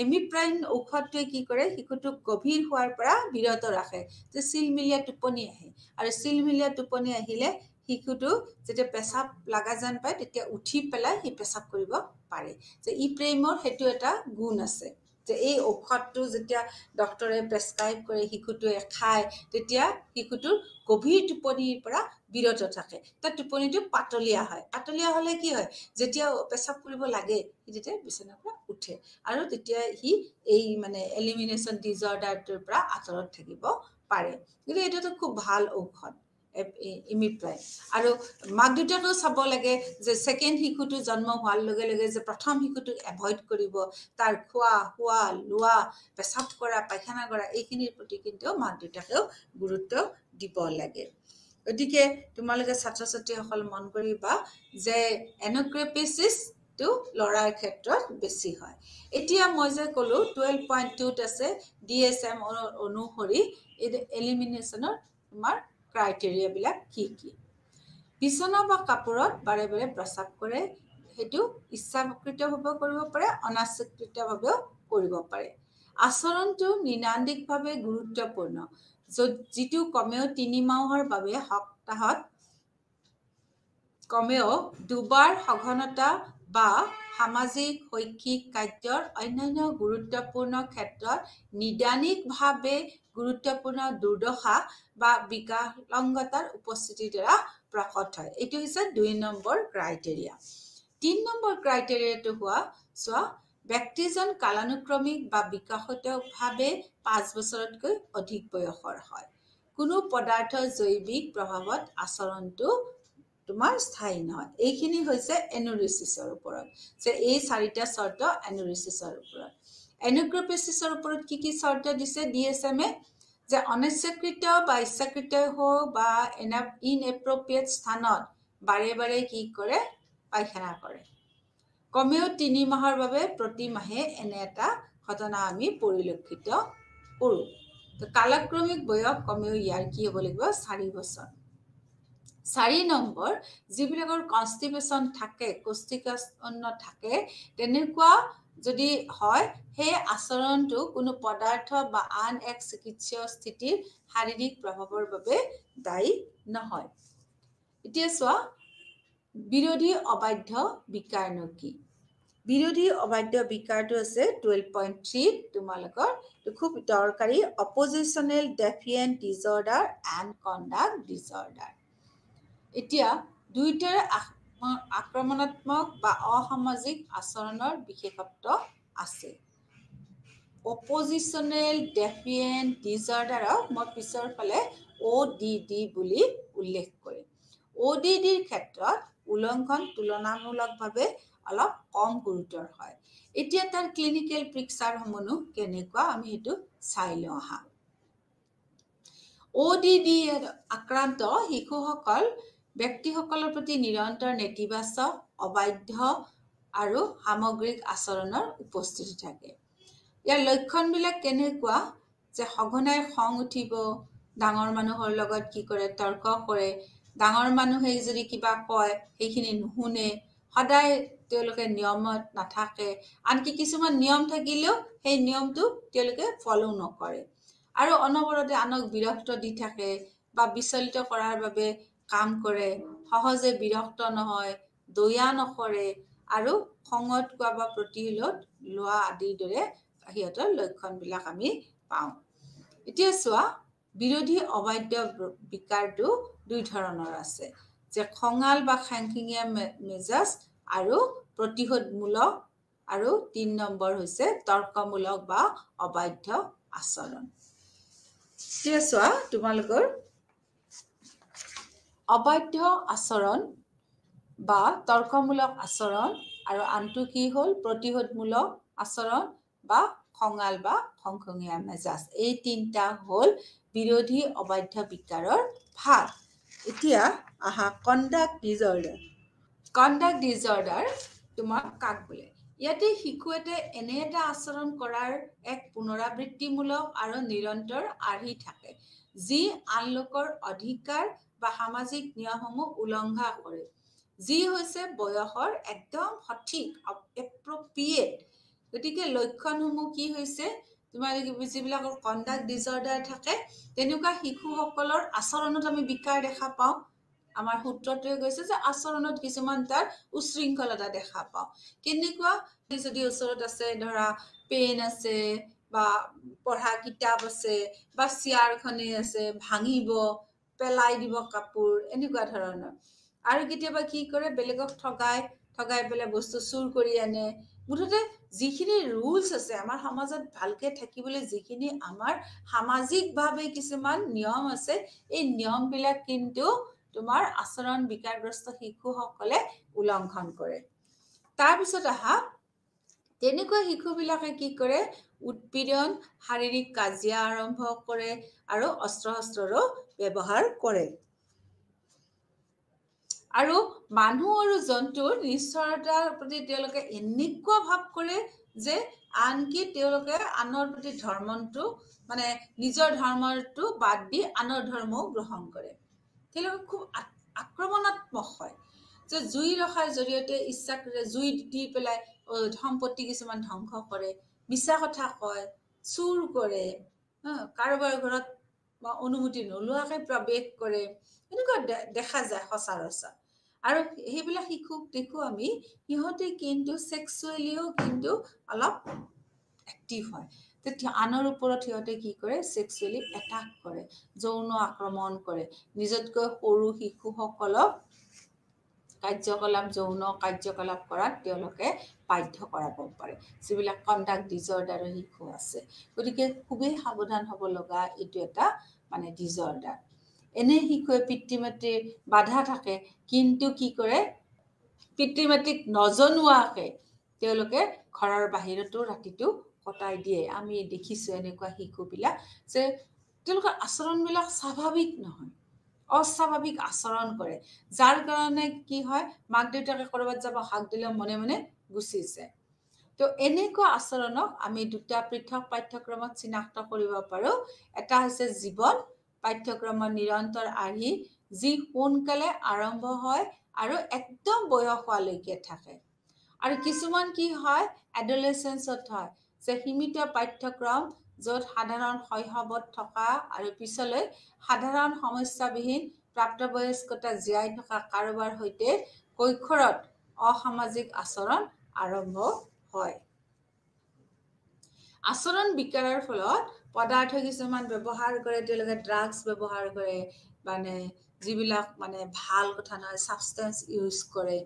এমিপ্ৰাইন ঔষধটোৱে কি কৰে শিশুটোক গভীৰ হোৱাৰ পৰা বিৰত ৰাখে যে চিলমিলীয়া টোপনি আহে আৰু চিলমিলীয়া টোপনি আহিলে শিশুটো যেতিয়া পেচাব লগা যেন পায় তেতিয়া উঠি পেলাই সি পেচাব কৰিব পাৰে যে ইপ্ৰাইমৰ সেইটো এটা গুণ আছে যে এই ঔষধটো যেতিয়া ডক্টৰে প্ৰেছক্ৰাইব কৰে শিশুটোৱে খায় তেতিয়া শিশুটোৰ গভীৰ টোপনিৰ পৰা বিৰত থাকে তাৰ টোপনিটো পাতলীয়া হ'লে কি হয় যেতিয়া পেচাব কৰিব লাগে সি তেতিয়া বিছনাৰ পৰা উঠে আৰু তেতিয়া সি এই মানে এলিমিনেশ্যন ডিজৰ্ডাৰটোৰ পৰা আঁতৰত থাকিব পাৰে গতিকে এইটো এটা খুব ভাল ঔষধ ইমিপ্ৰাইন আৰু মাক দেউতাকেও চাব লাগে যে ছেকেণ্ড শিশুটো জন্ম হোৱাৰ লগে লগে যে প্ৰথম শিশুটোক এভইড কৰিব তাৰ খোৱা শোৱা লোৱা পেচাব কৰা পায়খানা কৰা এইখিনিৰ প্ৰতি কিন্তু মাক দেউতাকেও গুৰুত্ব দিব লাগে গতিকে তোমালোকে ছাত্ৰ ছাত্ৰীসকল মন কৰিবা যে এনক্ৰেপেচিছটো ল'ৰাৰ ক্ষেত্ৰত বেছি হয় এতিয়া মই যে ক'লোঁ 12.2ত আছে DSM অনুসৰি এলিমিনেশ্যনৰ তোমাৰ ক্ৰাইটেৰিয়াবিলাক কি বিছনা বা কাপোৰত বাৰে বাৰে প্ৰস্ৰাৱ কৰে সেইটো ইচ্ছাকৃতভাৱেও কৰিব পাৰে অনাচ্ছাকৃতভাৱেও কৰিব পাৰে আচৰণটো নিৰ্ণায়িকভাৱে গুৰুত্বপূৰ্ণ যিটো কমেও 3 মাহৰ বাবে সপ্তাহত কমেও 2 বাৰ সঘনতা বা সামাজিক শৈক্ষিক কাৰ্যৰ অন্যান্য গুৰুত্বপূৰ্ণ ক্ষেত্ৰত নিদানিকভাৱে গুৰুত্বপূৰ্ণ দুৰ্দশা বা বিকলাংগতাৰ উপস্থিতিৰ দ্বাৰা প্ৰকট হয়। এইটো হৈছে 2 নম্বৰ ক্ৰাইটেৰিয়া। 3 নম্বৰ ক্ৰাইটেৰিয়াটো চোৱা ব্যক্তিজন কালানুক্ৰমিক বা বিকশিতভাৱে 5 বছৰতকৈ অধিক বয়সৰ হয়। কোনো পদাৰ্থৰ জৈৱিক প্ৰভাৱত আচৰণটো তোমাৰ স্থায়ী নহয়। এইখিনি হৈছে এনুৰেচিছৰ ওপৰত, যে এই 4টা চৰ্ত এনুৰেচিছৰ ওপৰত। এনুক্ৰপেচিছৰ ওপৰত কি কি চৰ্ত দিছে DSM-এ? যে অনিচ্ছাকৃত বা ইচ্ছাকৃত হওক বা ইনএপ্ৰপ্ৰিয়েট স্থানত বাৰে বাৰে কি কৰে? পায়খানা কৰে। কমেও 3 মাহৰ বাবে প্ৰতি মাহে এনে এটা ঘটনা আমি পৰিলক্ষিত কৰোঁ। তো কালক্ৰমিক বয়স কমেও ইয়াৰ কি হ'ব লাগিব? 4 বছৰ। 4 নম্বৰ, যিবিলাকৰ কনষ্টিপেশ্যন থাকে, কোষ্ঠিকাঠিন্য থাকে, তেনেকুৱা যদি হয় সেই আচৰণটো কোনো পদাৰ্থ বা আন এক চিকিৎসীয় স্থিতিৰ শাৰীৰিক প্ৰভাৱৰ বাবে দায়ী নহয়। এতিয়া চোৱা বিৰোধী অবাধ্য বিকাৰনো কি? বিৰোধী অবাধ্য বিকাৰটো আছে 12.3 তোমালোকৰ খুব দৰকাৰী, অপজিশনেল ডেফিয়েণ্ট ডিজঅৰ্ডাৰ এণ্ড কণ্ডাক্ট ডিজঅৰ্ডাৰ। এতিয়া দুয়োটাৰে আক্ৰমণাত্মক বা অসামাজিক আচৰণৰ বিশেষত্ব আছে। অপজিশনেল ডেফিয়েণ্ট ডিজঅৰ্ডাৰক মই পিছৰ ফালে ODD বুলি উল্লেখ কৰিম। ODDৰ ক্ষেত্ৰত উলংঘন তুলনামূলকভাৱে অলপ কম গুৰুতৰ হয়। এতিয়া তাৰ ক্লিনিকেল পিকচাৰসমূহনো কেনেকুৱা আমি সেইটো চাই লওঁ আহা। ODD আক্ৰান্ত শিশুসকল ব্যক্তিসকলৰ প্ৰতি নিৰন্তৰ নেতিবাচক, অবাধ্য আৰু সামগ্ৰিক আচৰণৰ উপস্থিতি থাকে। ইয়াৰ লক্ষণবিলাক কেনেকুৱা? যে সঘনাই খং উঠিব, ডাঙৰ মানুহৰ লগত কি কৰে? তৰ্ক কৰে। ডাঙৰ মানুহে যদি কিবা কয় সেইখিনি নুশুনে। সদায় তেওঁলোকে নিয়মত নাথাকে। আনকি কিছুমান নিয়ম থাকিলেও সেই নিয়মটো তেওঁলোকে ফলো নকৰে। আৰু অনবৰতে আনক বিৰক্ত দি থাকে বা বিচলিত কৰাৰ বাবে কাম কৰে। সহজে বিৰক্ত নহয়, দয়া নকৰে আৰু খঙত কোৱা বা প্ৰতিশোধ লোৱা আদিৰ দৰে সিহঁতৰ লক্ষণবিলাক আমি পাওঁ। এতিয়া চোৱা বিৰোধী অবাধ্য বিকাৰটো 2 ধৰণৰ আছে, যে খঙাল বা খেংখেঙীয়া মেজাজ আৰু প্ৰতিশোধমূলক, আৰু 3 নম্বৰ হৈছে তৰ্কমূলক বা অবাধ্য আচৰণ। এতিয়া চোৱা তোমালোকৰ অবাধ্য আচৰণ বা তৰ্কমূলক আচৰণ আৰু আনটো কি হ'ল? প্ৰতিশোধমূলক আচৰণ বা খঙাল বা খংখঙীয়া মেজাজ। এই 3টা হ'ল বিৰোধী অবাধ্য বিকাৰৰ ভাগ। এতিয়া আহা কণ্ডাক্ট ডিজঅৰ্ডাৰ। কণ্ডাক্ট ডিজঅৰ্ডাৰ তোমাৰ কাক বোলে? ইয়াতে শিশু এটাই এনে এটা আচৰণ কৰাৰ এক পুনৰাবৃত্তিমূলক আৰু নিৰন্তৰ আৰ্হি থাকে, যি আন লোকৰ অধিকাৰ বা সামাজিক নিয়মসমূহ উলংঘা কৰে, যি হৈছে বয়সৰ একদম সঠিক এপ্ৰপ্ৰিয়েট। গতিকে লক্ষণসমূহ কি হৈছে? তোমাৰ যিবিলাকৰ কণ্ডাক্ট ডিজঅৰ্ডাৰ থাকে তেনেকুৱা শিশুসকলৰ আচৰণত আমি বিকাৰ দেখা পাওঁ। আমাৰ সূত্ৰটোৱে কৈছে যে আচৰণত কিছুমান তাৰ উশৃংখলতা দেখা পাওঁ। কেনেকুৱা? যদি ওচৰত আছে ধৰা পেন আছে বা পঢ়া কিতাপ আছে বা চেয়াৰখনেই আছে, ভাঙিব, পেলাই দিব কাপোৰ, এনেকুৱা ধৰণৰ। আৰু কেতিয়াবা কি কৰে? বেলেগক ঠগাই পেলাই বস্তু চুৰ কৰি আনে। মুঠতে যিখিনি ৰুলছ আছে আমাৰ সমাজত ভালকে থাকিবলৈ, যিখিনি আমাৰ সামাজিকভাৱে কিছুমান নিয়ম আছে, এই নিয়মবিলাক কিন্তু তোমাৰ আচৰণ বিকাৰগ্ৰস্ত শিশুসকলে উলংঘন কৰে। তাৰপিছত আহা তেনেকুৱা শিশুবিলাকে কি কৰে? উৎপীড়ন, শাৰীৰিক কাজিয়া আৰম্ভ কৰে আৰু অস্ত্ৰ শস্ত্ৰৰো ব্যৱহাৰ কৰে। আৰু মানুহ আৰু জন্তুৰ নিষ্ঠুৰতাৰ প্ৰতি তেওঁলোকে এনেকুৱা ভাৱ কৰে যে আনকি তেওঁলোকে আনৰ প্ৰতি ধৰ্মটো মানে নিজৰ ধৰ্মটো বাদ দি আনৰ ধৰ্মও গ্ৰহণ কৰে। তেওঁলোকে খুব আক্ৰমণাত্মক হয়, যে জুই ৰখাৰ জৰিয়তে ইচ্ছাকৃত জুই দি পেলাই সম্পত্তি কিছুমান ধ্বংস কৰে, মিছা কথা কয়, চুৰ কৰে, কাৰোবাৰ ঘৰত অনুমতি নোলোৱাকৈ প্ৰৱেশ কৰে। এনেকুৱা দেখা যায় সচৰাচৰ। আৰু সেইবিলাক শিশুক দেখো আমি সিহঁতে কিন্তু সেক্সুৱেলিও কিন্তু অলপ এক্টিভ হয় তেতিয়া আনৰ ওপৰত সিহঁতে কি কৰে সেক্সুৱেলি এটাক কৰে যৌন আক্ৰমণ কৰে নিজতকৈ সৰু শিশুসকলক কাৰ্যকলাপ যৌন কাৰ্যকলাপ কৰাত তেওঁলোকে বাধ্য কৰাব পাৰে যিবিলাক কণ্ডাক্ট ডিজঅৰ্ডাৰৰ শিশু আছে গতিকে খুবেই সাৱধান হ'ব লগা এইটো এটা মানে ডিজঅৰ্ডাৰ এনে শিশুৱে পিতৃ মাতৃৰ বাধা থাকে কিন্তু কি কৰে পিতৃ মাতৃক নজনোৱাকে তেওঁলোকে ঘৰৰ বাহিৰতো ৰাতিটো কটাই দিয়ে আমি দেখিছো এনেকুৱা শিশুবিলাক যে তেওঁলোকৰ আচৰণবিলাক স্বাভাৱিক নহয় অস্বাভাৱিক আচৰণ কৰে যাৰ কাৰণে কি হয় মাক দেউতাকে কৰবাত যাব হাক দিলে মনে মনে গুচি যায় তো এনেকুৱা আচৰণক আমি দুটা পৃথক পাঠ্যক্ৰমত চিনাক্ত কৰিব পাৰো এটা হৈছে জীৱন পাঠ্যক্ৰমৰ নিৰন্তৰ আৰ্হি যি সোনকালে আৰম্ভ হয় আৰু একদম বয়স হোৱালৈকে থাকে আৰু কিছুমান কি হয় এডলেসেন্সত হয় যে সীমিত পাঠ্যক্ৰম য'ত সাধাৰণ শৈশৱত থকা আৰু পিছলৈ সাধাৰণ সমস্যাবিহীন প্ৰাপ্তবয়স্কতা জীয়াই থকা কাৰোবাৰ সৈতে কৈশোৰত অসামাজিক আচৰণ আৰম্ভ হয় আচৰণ বিকাৰৰ ফলত পদাৰ্থ কিছুমান ব্যৱহাৰ কৰে তেওঁলোকে ড্ৰাগছ ব্যৱহাৰ কৰে মানে যিবিলাক মানে ভাল কথা নহয় সাবষ্টেন্স ইউজ কৰে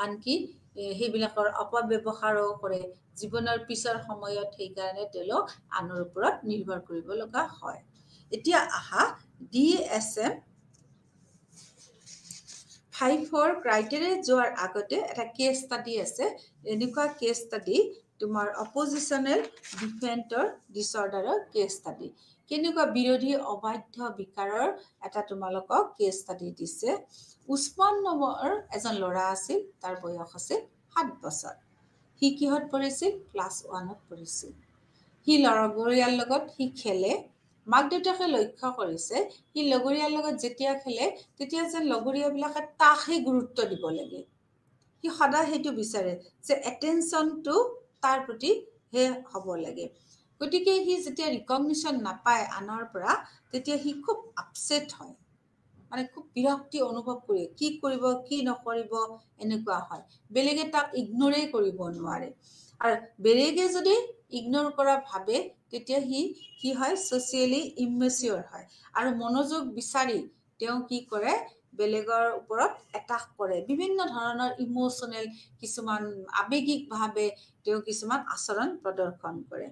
আনকি সেইবিলাকৰ অপব্যৱহাৰো কৰে জীৱনৰ পিছৰ সময়ত সেইকাৰণে তেওঁলোক আনৰ ওপৰত নিৰ্ভৰ কৰিব লগা হয় এতিয়া আহা DSM 5 ক্ৰাইটেৰিয়া যোৱাৰ আগতে এটা কেছ ষ্টাডি আছে এনেকুৱা কেছ ষ্টাডি তোমাৰ অপজিশনেল ডিফেন্টৰ ডিসঅৰ্ডাৰৰ কেছ ষ্টাডি কেনেকুৱা বিৰোধী অবাধ্য বিকাৰৰ এটা তোমালোকক কেছ ষ্টাডি দিছে উছমান নামৰ এজন ল'ৰা আছিল তাৰ বয়স আছিল 7 বছৰ সি কিহত পঢ়িছিল ক্লাছ 1ত পঢ়িছিল সি লগৰীয়াৰ লগত সি খেলে মাক দেউতাকে লক্ষ্য কৰিছে সি লগৰীয়াৰ লগত যেতিয়া খেলে তেতিয়া যেন লগৰীয়াবিলাকে তাকহে গুৰুত্ব দিব লাগে সি সদায় সেইটো বিচাৰে যে এটেনশ্যনটো তাৰ প্ৰতি হে হ'ব লাগে গতিকে সি যেতিয়া ৰিকগনিশ্যন নাপায় আনৰ পৰা তেতিয়া সি খুব আপছেট হয় মানে খুব বিৰক্তি অনুভৱ কৰে কি কৰিব কি নকৰিব এনেকুৱা হয় বেলেগে তাক ইগনোৰে কৰিব নোৱাৰে আৰু বেলেগে যদি ইগনোৰ কৰা ভাবে তেতিয়া সি কি হয় সোশিয়ালি ইমেচিউৰ হয় আৰু মনোযোগ বিচাৰি তেওঁ কি কৰে বেলেগৰ ওপৰত এটাক কৰে বিভিন্ন ধৰণৰ ইমোশনেল কিছুমান আবেগিকভাৱে তেওঁ কিছুমান আচৰণ প্ৰদৰ্শন কৰে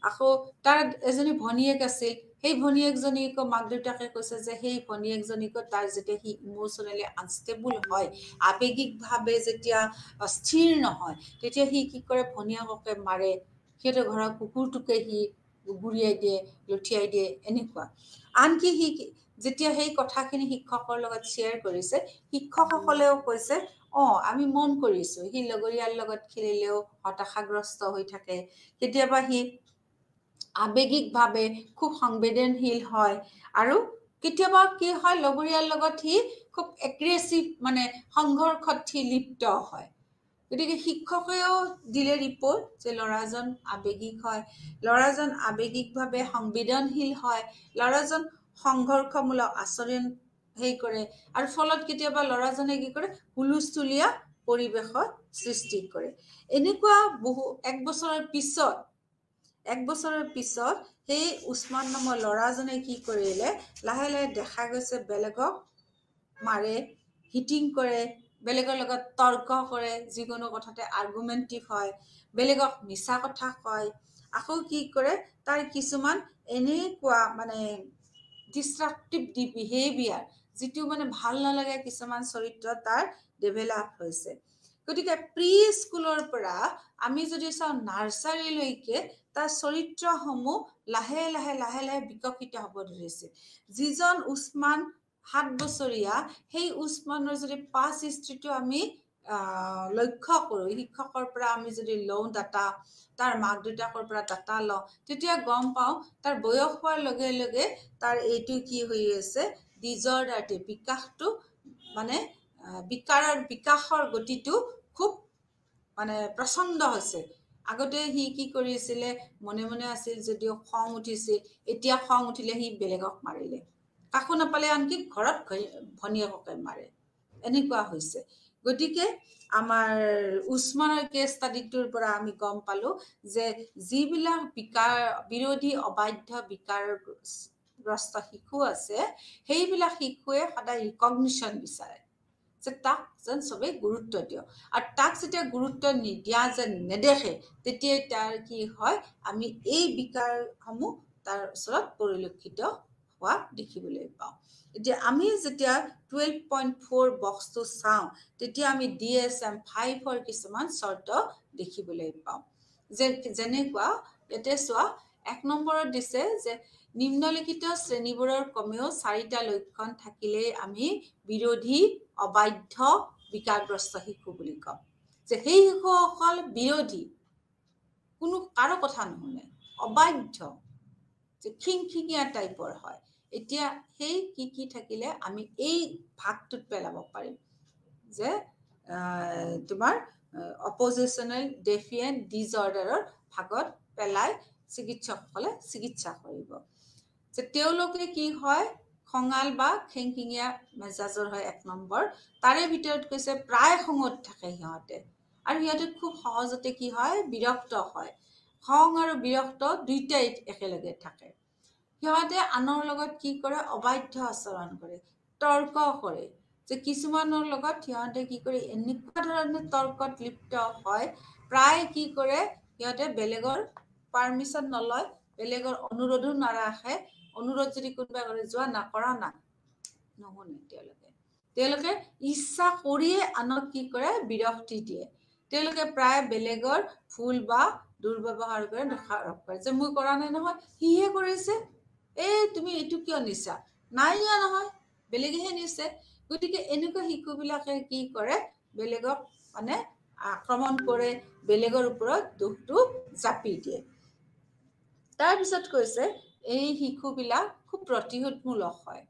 আকৌ তাৰ এজনী ভনীয়েক আছিল সেই ভনীয়েকজনীকো মাক দেউতাকে কৈছে যে সেই ভনীয়েকজনীকো তাৰ যেতিয়া সি ইমোশনেলি আনষ্টেবল হয় আবেগিকভাৱে যেতিয়া স্থিৰ নহয় তেতিয়া সি কি কৰে ভনীয়েককে মাৰে সিহঁতৰ ঘৰৰ কুকুৰটোকে সি গুৰিয়াই দিয়ে লঠিয়াই দিয়ে এনেকুৱা আনকি সি যেতিয়া সেই কথাখিনি শিক্ষকৰ লগত শ্বেয়াৰ কৰিছে শিক্ষকসকলেও কৈছে আমি মন কৰিছো সি লগৰীয়াৰ লগত খেলিলেও হতাশাগ্ৰস্ত হৈ থাকে কেতিয়াবা সি আবেগিকভাৱে খুব সংবেদনশীল হয় আৰু কেতিয়াবা কি হয় লগৰীয়াৰ লগত সি খুব এগ্ৰেছিভ মানে সংঘৰ্ষত সি লিপ্ত হয় গতিকে শিক্ষকেও দিলে ৰিপৰ্ট যে ল'ৰাজন আবেগিক হয় ল'ৰাজন আবেগিকভাৱে সংবেদনশীল হয় ল'ৰাজন সংঘৰ্ষমূলক আচৰণ হেই কৰে আৰু ফলত কেতিয়াবা ল'ৰাজনে কি কৰে হুলস্থুলীয়া পৰিৱেশৰ সৃষ্টি কৰে এনেকুৱা বহু এক বছৰৰ পিছত সেই উছমান নামৰ ল'ৰাজনে কি কৰিলে লাহে লাহে দেখা গৈছে বেলেগক মাৰে হিটিং কৰে বেলেগৰ লগত তৰ্ক কৰে যিকোনো কথাতে আৰ্গুমেন্টিভ হয় বেলেগক মিছা কথা কয় আকৌ কি কৰে তাৰ কিছুমান এনেকুৱা মানে ডিষ্ট্ৰাকটিভ বিহেভিয়াৰ যিটো মানে ভাল নালাগে কিছুমান চৰিত্ৰ তাৰ ডেভেলপ হৈছে গতিকে প্ৰি স্কুলৰ পৰা আমি যদি চাওঁ নাৰ্চাৰীলৈকে তাৰ চৰিত্ৰসমূহ লাহে লাহে বিকশিত হ'ব ধৰিছে যিজন উছমান 7 বছৰীয়া সেই উছমানৰ যদি পাছ হিষ্ট্ৰীটো আমি লক্ষ্য কৰোঁ শিক্ষকৰ পৰা আমি যদি লওঁ ডাটা তাৰ মাক দেউতাকৰ পৰা ডাটা লওঁ তেতিয়া গম পাওঁ তাৰ বয়স হোৱাৰ লগে লগে তাৰ এইটো কি হৈ আছে ডিজঅৰ্ডাৰটো বিকাশটো মানে বিকাশৰ গতিটো খুব মানে প্ৰচণ্ড হৈছে আগতে সি কি কৰিছিলে মনে মনে আছিল যদিও খং উঠিছিল এতিয়া খং উঠিলে সি বেলেগক মাৰিলে কাকো নাপালে আনকি ঘৰত ভনীয়েককে মাৰে এনেকুৱা হৈছে গতিকে আমাৰ উছমানৰ কেছ ষ্টাডিটোৰ পৰা আমি গম পালো যে যিবিলাক বিৰোধী অবাধ্য বিকাৰগ্ৰস্ত শিশু আছে সেইবিলাক শিশুৱে সদায় ৰিকগনিশ্যন বিচাৰে যে তাক যেন চবেই গুৰুত্ব দিয়ক আৰু তাক যেতিয়া গুৰুত্ব নিদিয়া যেন নেদেখে তেতিয়াই তাৰ কি হয় আমি এই বিকাৰসমূহ তাৰ ওচৰত পৰিলক্ষিত হোৱা দেখিবলৈ পাওঁ এতিয়া আমি যেতিয়া 12.4 বক্সটো চাওঁ তেতিয়া আমি DSM-5 কিছুমান চৰ্ত দেখিবলৈ পাওঁ যেনেকুৱা ইয়াতে চোৱা 1 নম্বৰত দিছে যে নিম্নলিখিত শ্ৰেণীবোৰৰ কমেও 4টা লক্ষণ থাকিলেই আমি বিৰোধী অবাধ্য বিকাৰগ্ৰস্ত শিশু বুলি কওঁ যে সেই শিশুসকল বিৰোধী কোনো কাৰো কথা নুশুনে অবাধ্য যে খিংখিঙীয়া টাইপৰ হয় এতিয়া সেই কি থাকিলে আমি এই ভাগটোত পেলাব পাৰিম যে তোমাৰ অপজিশনেল ডেফিয়েন্ট ডিসঅৰ্ডাৰৰ ভাগত পেলাই চিকিৎসকসকলে চিকিৎসা কৰিব যে তেওঁলোকে কি হয় খঙাল বা খেংখিঙীয়া মেজাজৰ হয় 1 নম্বৰ তাৰে ভিতৰত কৈছে প্ৰায় খঙত থাকে সিহঁতে আৰু সিহঁতে খুব সহজতে কি হয় বিৰক্ত হয় খং আৰু বিৰক্ত দুইটাই একেলগে থাকে সিহঁতে আনৰ লগত কি কৰে অবাধ্য আচৰণ কৰে তৰ্ক কৰে যে কিছুমানৰ লগত সিহঁতে কি কৰে এনেকুৱা ধৰণে তৰ্কত লিপ্ত হয় প্ৰায় কি কৰে সিহঁতে বেলেগৰ পাৰমিশন নলয় বেলেগৰ অনুৰোধো নাৰাখে অনুৰোধ যদি কোনোবা কৰে যোৱা নকৰা না নুশুনে তেওঁলোকে ইচ্ছা কৰিয়ে আনক কি কৰে বিৰক্তি দিয়ে তেওঁলোকে প্ৰায় বেলেগৰ ভুল বা দুৰ্ব্যৱহাৰ কৰে দোষাৰোপ কৰে যে মই কৰা নাই নহয় সিহে কৰিছে তুমি এইটো কিয় নিছা নাই নহয় বেলেগেহে নিছে গতিকে এনেকুৱা শিশুবিলাকে কি কৰে বেলেগক মানে আক্ৰমণ কৰে বেলেগৰ ওপৰত দুখটো জাপি দিয়ে তাৰপিছত কৈছে এই শিশুবিলাক খুব প্ৰতিশোধমূলক হয়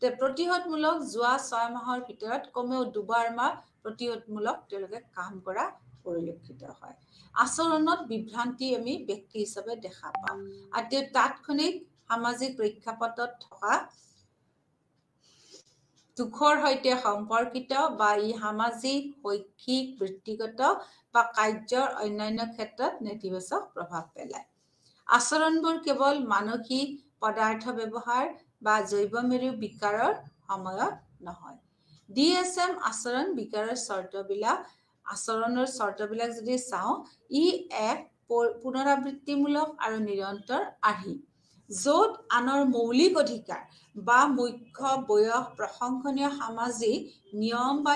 প্ৰতিশোধমূলক যোৱা 6 মাহৰ ভিতৰত কমেও 2বাৰ প্ৰতিশোধমূলক তেওঁলোকে কাম কৰা পৰিলক্ষিত হয় আচৰণত বিভ্ৰান্তি আমি ব্যক্তি হিচাপে দেখা পাওঁ আৰু তাৎক্ষণিক সামাজিক প্ৰেক্ষাপটত থকা দুখৰ সৈতে সম্পৰ্কিত বা ই সামাজিক শৈক্ষিক বৃত্তিগত বা কাৰ্যৰ অন্যান্য ক্ষেত্ৰত নেতিবাচক প্ৰভাৱ পেলায় আচৰণবোৰ কেৱল মানসিক পদাৰ্থ ব্যৱহাৰ বা জৈৱমেৰু বিকাৰৰ সময়ত নহয় DSM আচৰণ বিকাৰৰ আচৰণৰ চৰ্তবিলাক যদি চাওঁ ই এক পুনৰাবৃত্তিমূলক আৰু নিৰন্তৰ আৰ্হি য'ত আনৰ মৌলিক অধিকাৰ বা মুখ্য বয়স প্ৰশংসনীয় সামাজিক নিয়ম বা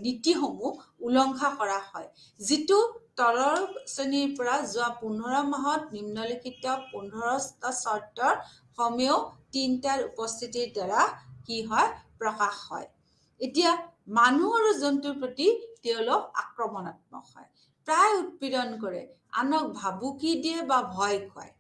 নীতিসমূহ উলংঘা কৰা হয় যিটো তলৰ শ্ৰেণীৰ পৰা যোৱা 15 মাহত নিম্নলিখিত 15টা চৰ্তৰ কমেও 3টাৰ উপস্থিতিৰ দ্বাৰা কি হয় প্ৰকাশ হয় এতিয়া মানুহ আৰু জন্তুৰ প্ৰতি তেওঁলোক আক্ৰমণাত্মক হয় প্ৰায় উৎপীড়ন কৰে আনক ভাবুকি দিয়ে বা ভয় খুৱায়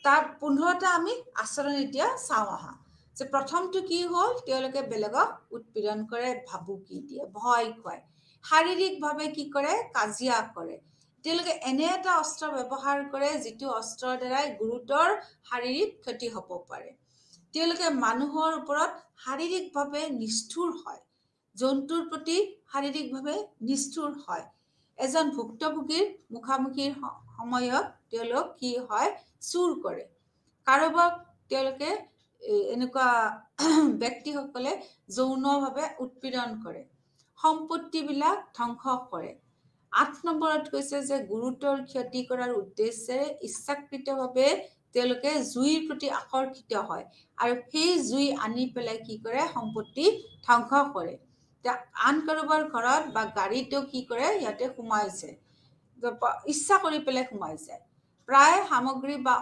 তাৰ 15টা আমি আচৰণ এতিয়া চাওঁ আহা যে প্ৰথমটো কি হ'ল তেওঁলোকে বেলেগক উৎপীড়ন কৰে ভাবুকি দিয়ে ভয় খুৱায় শাৰীৰিকভাৱে কি কৰে কাজিয়া কৰে তেওঁলোকে এনে এটা অস্ত্ৰ ব্যৱহাৰ কৰে যিটো অস্ত্ৰৰ দ্বাৰা গুৰুতৰ শাৰীৰিক ক্ষতি হ'ব পাৰে তেওঁলোকে মানুহৰ ওপৰত শাৰীৰিকভাৱে নিষ্ঠুৰ হয় জন্তুৰ প্ৰতি শাৰীৰিকভাৱে নিষ্ঠুৰ হয় এজন ভুক্তভোগীৰ মুখামুখিৰ সময়ত তেওঁলোক কি হয় চুৰ কৰে কাৰোবাক তেওঁলোকে এনেকুৱা ব্যক্তিসকলে যৌনভাৱে উৎপীড়ন কৰে সম্পত্তিবিলাক ধ্বংস কৰে 8 নম্বৰত কৈছে যে গুৰুতৰ ক্ষতি কৰাৰ উদ্দেশ্যেৰে ইচ্ছাকৃতভাৱে তেওঁলোকে জুইৰ প্ৰতি আকৰ্ষিত হয় আৰু সেই জুই আনি পেলাই কি কৰে সম্পত্তি ধ্বংস কৰে আন কাৰোবাৰ ঘৰত বা গাড়ীটো কি কৰে ইয়াতে সোমাইছে ইচ্ছা কৰি পেলাই সোমাইছে প্ৰায় সামগ্ৰী বা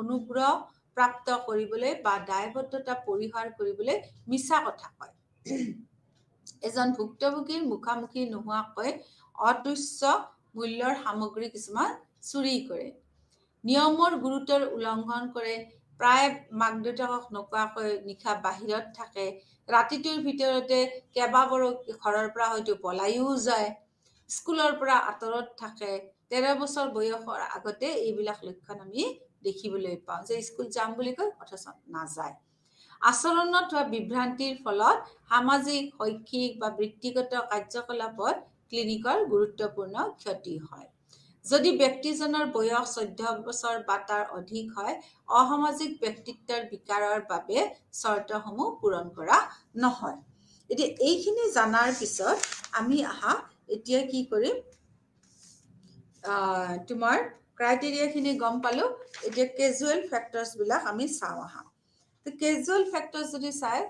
অনুগ্ৰহ প্ৰাপ্ত কৰিবলৈ বা দায়বদ্ধতা পৰিহাৰ কৰিবলৈ মিছা কথা কয় এজন ভুক্তভোগীৰ মুখামুখি নোহোৱাকৈ অতুচ্ছ মূল্যৰ সামগ্ৰী কিছুমান চুৰি কৰে নিয়মৰ গুৰুতৰ উলংঘন কৰে প্ৰায় মাক দেউতাকক নোকোৱাকৈ নিশা বাহিৰত থাকে ৰাতিটোৰ ভিতৰতে কেইবাবাৰো ঘৰৰ পৰা হয়তো পলাইও যায় স্কুলৰ পৰা আঁতৰত থাকে 13 বছৰ বয়সৰ আগতে এইবিলাক লক্ষণ আমি দেখিবলৈ পাওঁ যে স্কুল যাম বুলি কয় অথচ নাযায় আচৰণত হোৱা বিভ্ৰান্তিৰ ফলত সামাজিক শৈক্ষিক বা বৃত্তিগত কাৰ্যকলাপত ক্লিনিকৰ গুৰুত্বপূৰ্ণ ক্ষতি হয় যদি ব্যক্তিজনৰ বয়স 14 বছৰ বা তাৰ অধিক হয় অসামাজিক ব্যক্তিত্বৰ বিকাৰৰ বাবে চৰ্তসমূহ পূৰণ কৰা নহয় এতিয়া এইখিনি জানাৰ পিছত আমি আহা এতিয়া কি কৰিম তোমাৰ ক্ৰাইটেৰিয়াখিনি গম পালো এতিয়া কেজুৱেল ফেক্টৰ্ছ বিলাক আমি চাওঁ আহা তো কেজুৱেল ফেক্টৰ্ছ যদি চাই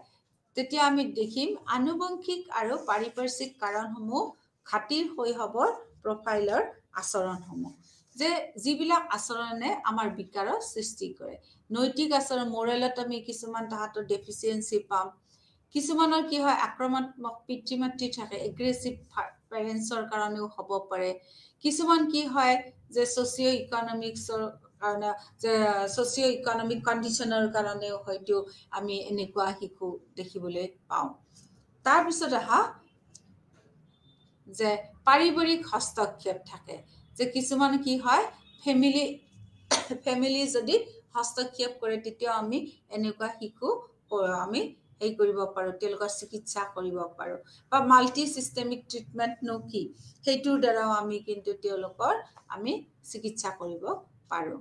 তেতিয়া আমি দেখিম আনুবংশিক আৰু পাৰিপাৰ্শ্বিক কাৰণসমূহ খাতিৰ শৈশৱৰ প্ৰফাইলৰ আচৰণসমূহ যে যিবিলাক আচৰণে আমাৰ বিকাৰৰ সৃষ্টি কৰে নৈতিক আচৰণ মোৰেলত আমি কিছুমান তাহাঁতৰ ডেফিচিয়েঞ্চি পাম কিছুমানৰ কি হয় আক্ৰমণাত্মক পিতৃ-মাতৃ থাকে এগ্ৰেছিভ পেৰেন্টছৰ কাৰণেও হ'ব পাৰে কিছুমান কি হয় যে সোশিও ইকোনমিক্সৰ কাৰণে যে সোশিও ইকোনমিক কন্ডিশনৰ কাৰণেও হয়তো আমি এনেকুৱা শিশু দেখিবলৈ পাওঁ তাৰ পিছত আহা যে পাৰিবাৰিক হস্তক্ষেপ থাকে যে কিছুমান কি হয় ফেমিলি যদি হস্তক্ষেপ কৰে তেতিয়া আমি এনেকুৱা শিশু আমি এই কৰিব পাৰো তেওঁলোকৰ চিকিৎসা কৰিব পাৰো বা মাল্টি সিস্টেমিক ট্ৰিটমেন্ট নো কি সেইটোৰ দ্বাৰাও আমি কিন্তু তেওঁলোকৰ আমি চিকিৎসা কৰিব পাৰো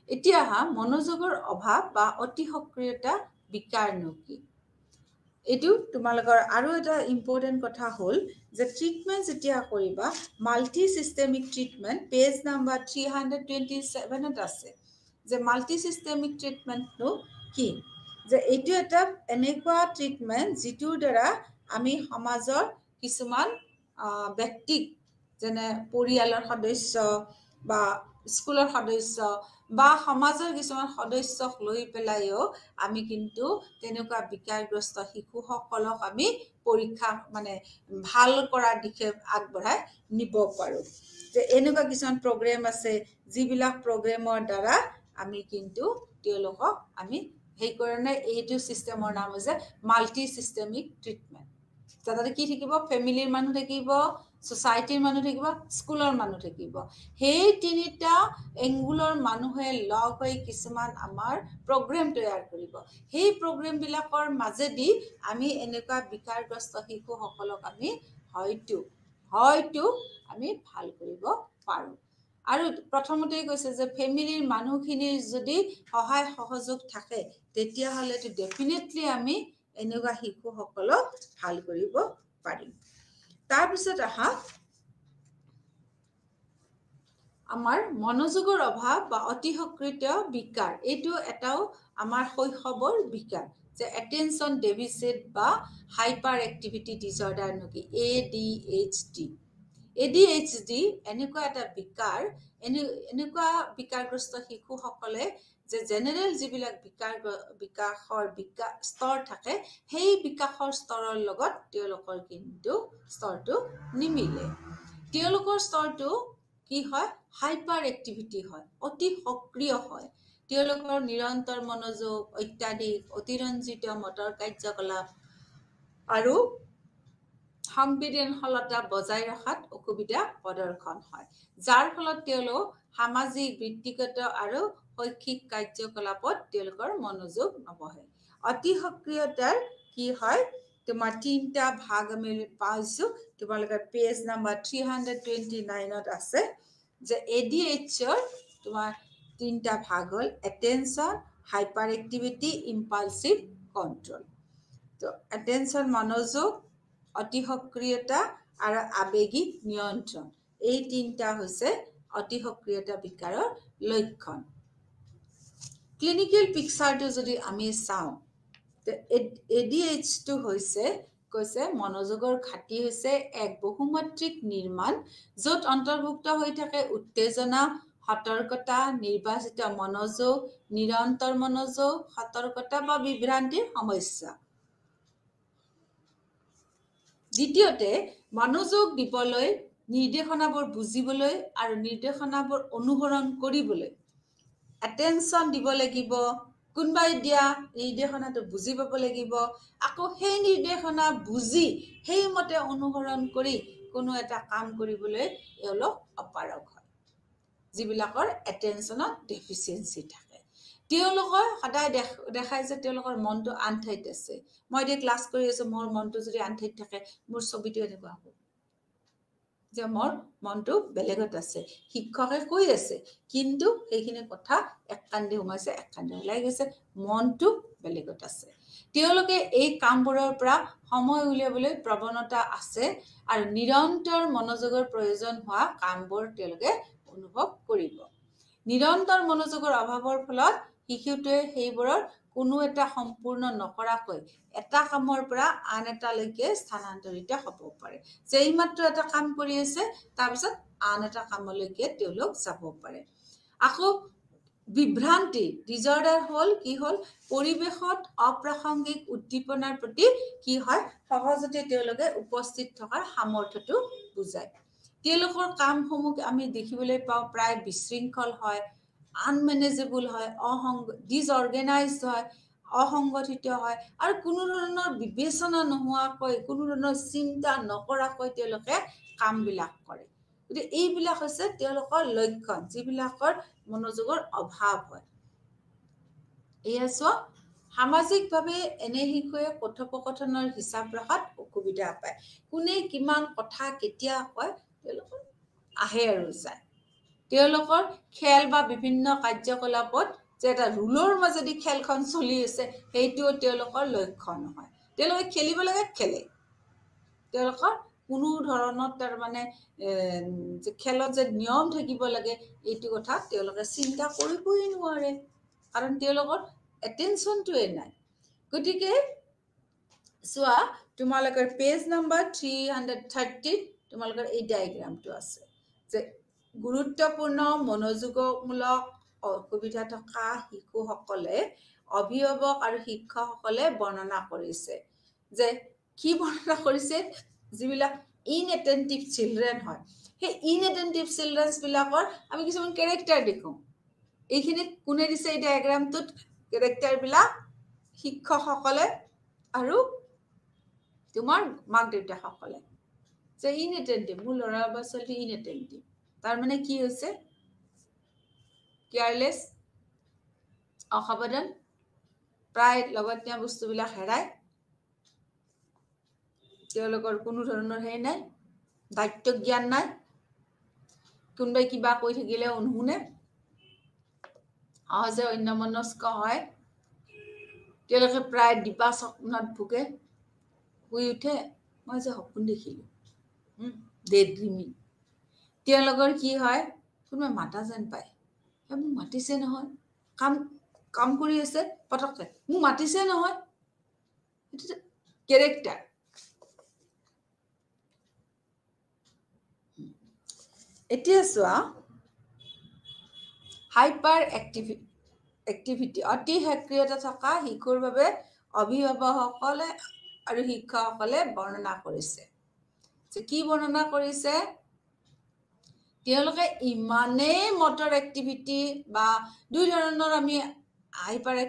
এতিয়া মনোযোগৰ অভাৱ বা অতি সক্ৰিয়তা বিকাৰ নো কি এইটো তোমালোকৰ আৰু এটা ইম্পৰ্টেন্ট কথা হ'ল যে ট্ৰিটমেন্ট যেতিয়া কৰিবা multi systemic treatment page number 327 আছে যে মাল্টি সিস্টেমিক ট্ৰিটমেন্টটো কি যে এইটো এটা এনেকুৱা ট্ৰিটমেন্ট যিটোৰ দ্বাৰা আমি সমাজৰ কিছুমান ব্যক্তিক যেনে পৰিয়ালৰ সদস্য বা স্কুলৰ সদস্য বা সমাজৰ কিছুমান সদস্যক লৈ পেলাইও আমি কিন্তু তেনেকুৱা বিকাৰগ্ৰস্ত শিশুসকলক আমি পৰীক্ষা মানে ভাল কৰা দিশে আগবঢ়াই নিব পাৰো যে এনেকুৱা কিছুমান প্ৰগ্ৰেম আছে যিবিলাক প্ৰগ্ৰেমৰ দ্বাৰা আমি কিন্তু তেওঁলোকক আমি সেই কাৰণে এইটো সিস্টেমৰ নাম হৈছে মাল্টি সিস্টেমিক ট্ৰিটমেন্ট তাতে কি থাকিব ফেমিলিৰ মানুহ থাকিব সোসাইটিৰ মানুহ থাকিব স্কুলৰ মানুহ থাকিব সেই তিনিটা এংগুলৰ মানুহে লগ হৈ কিছুমান আমাৰ প্ৰগ্ৰেম তৈয়াৰ কৰিব সেই প্ৰগ্ৰেম বিলাকৰ মাজেদি আমি এনেকুৱা বিকাৰগ্ৰস্ত শিশুসকলক আমি হয়তো আমি ভাল কৰিব পাৰো আৰু প্ৰথমতেই কৈছে যে ফেমিলিৰ মানুহখিনিৰ যদি সহায় সহযোগ থাকে তেতিয়াহ'লে ডেফিনেটলি আমি এনেকুৱা শিশুসকলক ভাল কৰিব পাৰিম তাৰপিছত আহা আমাৰ মনোযোগৰ অভাৱ বা অতি সক্ৰিয় বিকাৰ এইটো এটাও আমাৰ শৈশৱৰ বিকাৰ যে এটেনশন ডেফিচিট বা হাইপাৰ এক্টিভিটি ডিসঅৰ্ডাৰ নেকি ADHD এনেকুৱা এটা বিকাৰ এনেকুৱা বিকাৰগ্ৰস্ত শিশুসকলে যে জেনেৰেল যিবিলাক বিকাশৰ স্তৰ থাকে সেই বিকাশৰ স্তৰৰ লগত তেওঁলোকৰ কিন্তু স্তৰটো নিমিলে তেওঁলোকৰ স্তৰটো কি হয় হাইপাৰ এক্টিভিটি হয় অতি সক্ৰিয় হয় তেওঁলোকৰ নিৰন্তৰ মনোযোগ অত্যাধিক অতিৰঞ্জিত মটৰ কাৰ্যকলাপ আৰু সংবেদনশীলতা বজাই ৰখাত অসুবিধা প্ৰদৰ্শন হয় যাৰ ফলত তেওঁলোক সামাজিক বৃত্তিগত আৰু শৈক্ষিক কাৰ্যকলাপত তেওঁলোকৰ মনোযোগ নবহে অতি সক্ৰিয়তাৰ কি হয় তোমাৰ তিনটা ভাগ আমি পাইছো তোমালোকৰ পেজ নাম্বাৰ 329ত আছে যে ADHDৰ তোমাৰ তিনটা ভাগ হ'ল attention hyper activity impulsive control তো এটেনশন মনোযোগ অতি সক্ৰিয়তা আৰু আবেগিক নিয়ন্ত্ৰণ এই তিনটা হৈছে অতি সক্ৰিয়তা বিকাৰৰ লক্ষণ ক্লিনিক্যাল পিকচাৰটো যদি আমি চাওঁ তে ADHD হৈছে কৈছে মনোযোগৰ ঘাটি হৈছে এক বহুমাত্ৰিক নিৰ্মাণ য'ত অন্তৰ্ভুক্ত হৈ থাকে উত্তেজনা সতৰ্কতা নিৰ্বাচিত মনোযোগ নিৰন্তৰ মনোযোগ সতৰ্কতা বা বিভ্ৰান্তিৰ সমস্যা দ্বিতীয়তে মনোযোগ দিবলৈ নিৰ্দেশনাবোৰ বুজিবলৈ আৰু নিৰ্দেশনাবোৰ অনুসৰণ কৰিবলৈ এটেনশন দিব লাগিব কোনবাই দিয়া নিৰ্দেশনাটো বুজি পাব লাগিব আকৌ সেই নিৰ্দেশনা বুজি সেই মতে অনুসৰণ কৰি কোনো এটা কাম কৰিবলৈ এওঁলোক অপাৰগ হয় যিবিলাকৰ এটেনশনত ডেফিচিয়েঞ্চি থাকে তেওঁলোকৰ সদায় দেখায় যে তেওঁলোকৰ মনটো আন ঠাইত আছে মই এতিয়া ক্লাছ কৰি আছো মোৰ মনটো যদি আন ঠাইত থাকে মোৰ ছবিটো এনেকুৱা হ'ব যে মোৰ মনটো বেলেগত আছে শিক্ষকে কৈ আছে কিন্তু সেইখিনি কথা এক কান্দে সোমাইছে এক কান্দে ওলাই গৈছে মনটো বেলেগত আছে তেওঁলোকে এই কামবোৰৰ পৰা সময় উলিয়াবলৈ প্ৰৱণতা আছে আৰু নিৰন্তৰ মনোযোগৰ প্ৰয়োজন হোৱা কামবোৰ তেওঁলোকে অনুভৱ কৰিব নিৰন্তৰ মনোযোগৰ অভাৱৰ ফলত শিশুটোৱে সেইবোৰৰ কোনো এটা সম্পূৰ্ণ নকৰাকৈ এটা কামৰ পৰা আন এটালৈকে স্থানান্তৰিত হ'ব পাৰে যে এইমাত্ৰ এটা কাম কৰি আছে তাৰপিছত আন এটা কামলৈকে তেওঁলোক যাব পাৰে আকৌ বিভ্ৰান্তি ডিজৰ্ডাৰ হ'ল কি হ'ল পৰিৱেশত অপ্ৰাসংগিক উদ্দীপনাৰ প্ৰতি কি হয় সহজতে তেওঁলোকে উপস্থিত থকাৰ সামৰ্থ্যটো বুজায় তেওঁলোকৰ কামসমূহ আমি দেখিবলৈ পাওঁ প্ৰায় বিশৃংখল হয় আনমেনেজেবল হয় ডিসঅৰ্গানাইজড হয় অসংগঠিত হয় আৰু কোনো ধৰণৰ বিবেচনা নোহোৱাকৈ কোনো ধৰণৰ চিন্তা নকৰাকৈ তেওঁলোকে কামবিলাক কৰে গতিকে এইবিলাক হৈছে তেওঁলোকৰ লক্ষণ যিবিলাকৰ মনোযোগৰ অভাৱ হয় এয়া চোৱা সামাজিকভাৱে এনে শিশুৱে কথোপকথনৰ হিচাপ ৰখাত অসুবিধা পায় কোনে কিমান কথা কেতিয়া কয় তেওঁলোকৰ আহে আৰু যায় তেওঁলোকৰ খেল বা বিভিন্ন কাৰ্যকলাপত যে এটা ৰুলৰ মাজেদি খেলখন চলি আছে সেইটোও তেওঁলোকৰ লক্ষ্য নহয় তেওঁলোকে খেলিব লাগে খেলে তেওঁলোকৰ কোনো ধৰণৰ তাৰ মানে যে খেলত যে নিয়ম থাকিব লাগে এইটো কথা তেওঁলোকে চিন্তা কৰিবই নোৱাৰে কাৰণ তেওঁলোকৰ এটেনশ্যনটোৱে নাই গতিকে চোৱা তোমালোকৰ পেজ নম্বৰ 330 তোমালোকৰ এই ডায়াগ্ৰামটো আছে যে গুৰুত্বপূৰ্ণ মনোযোগমূলক অসুবিধা থকা শিশুসকলে অভিভাৱক আৰু শিক্ষকসকলে বৰ্ণনা কৰিছে যে কি বৰ্ণনা কৰিছে যিবিলাক ইনএটেন্টিভ চিলড্ৰেন হয় সেই ইনএটেন্টিভ চিলড্ৰেনছ বিলাকৰ আমি কিছুমান কেৰেক্টাৰ দেখোঁ এইখিনি কোনে দিছে এই ডায়াগ্ৰামটোত কেৰেক্টাৰ বিলাক শিক্ষকসকলে আৰু তোমাৰ মাক দেউতাকসকলে যে ইনএটেন্টিভ মোৰ ল'ৰা বা ছোৱালী ইনএটেন্টিভ তাৰ মানে কি হৈছে কেয়াৰলেছ অসাৱধান প্ৰায় লগতীয়া বস্তুবিলাক হেৰাই তেওঁলোকৰ কোনো ধৰণৰ হেৰি নাই দায়িত্ব জ্ঞান নাই কোনোবাই কিবা কৈ থাকিলে নুশুনে সহজে অন্যমনস্ক হয় তেওঁলোকে প্ৰায় দিপা স্বপ্নত ভোগে শুই উঠে মই যে সপোন দেখিলোঁ ডে ড্ৰিমিং তেওঁলোকৰ কি হয় কোনোবাই মাতা যেন পায় মোক মাতিছে নহয় কাম কৰি আছে পটককে মোক মাতিছে নহয় এইটো কেৰেক্টাৰ এতিয়া চোৱা হাইপাৰ এক্টিভিটি অতি সক্ৰিয়তা থকা শিশুৰ বাবে অভিভাৱকসকলে আৰু শিক্ষকসকলে বৰ্ণনা কৰিছে যে কি বৰ্ণনা কৰিছে তেওঁলোকে ইমানেই মটৰ এক্টিভিটি বা দুই ধৰণৰ আমি হাইপাৰ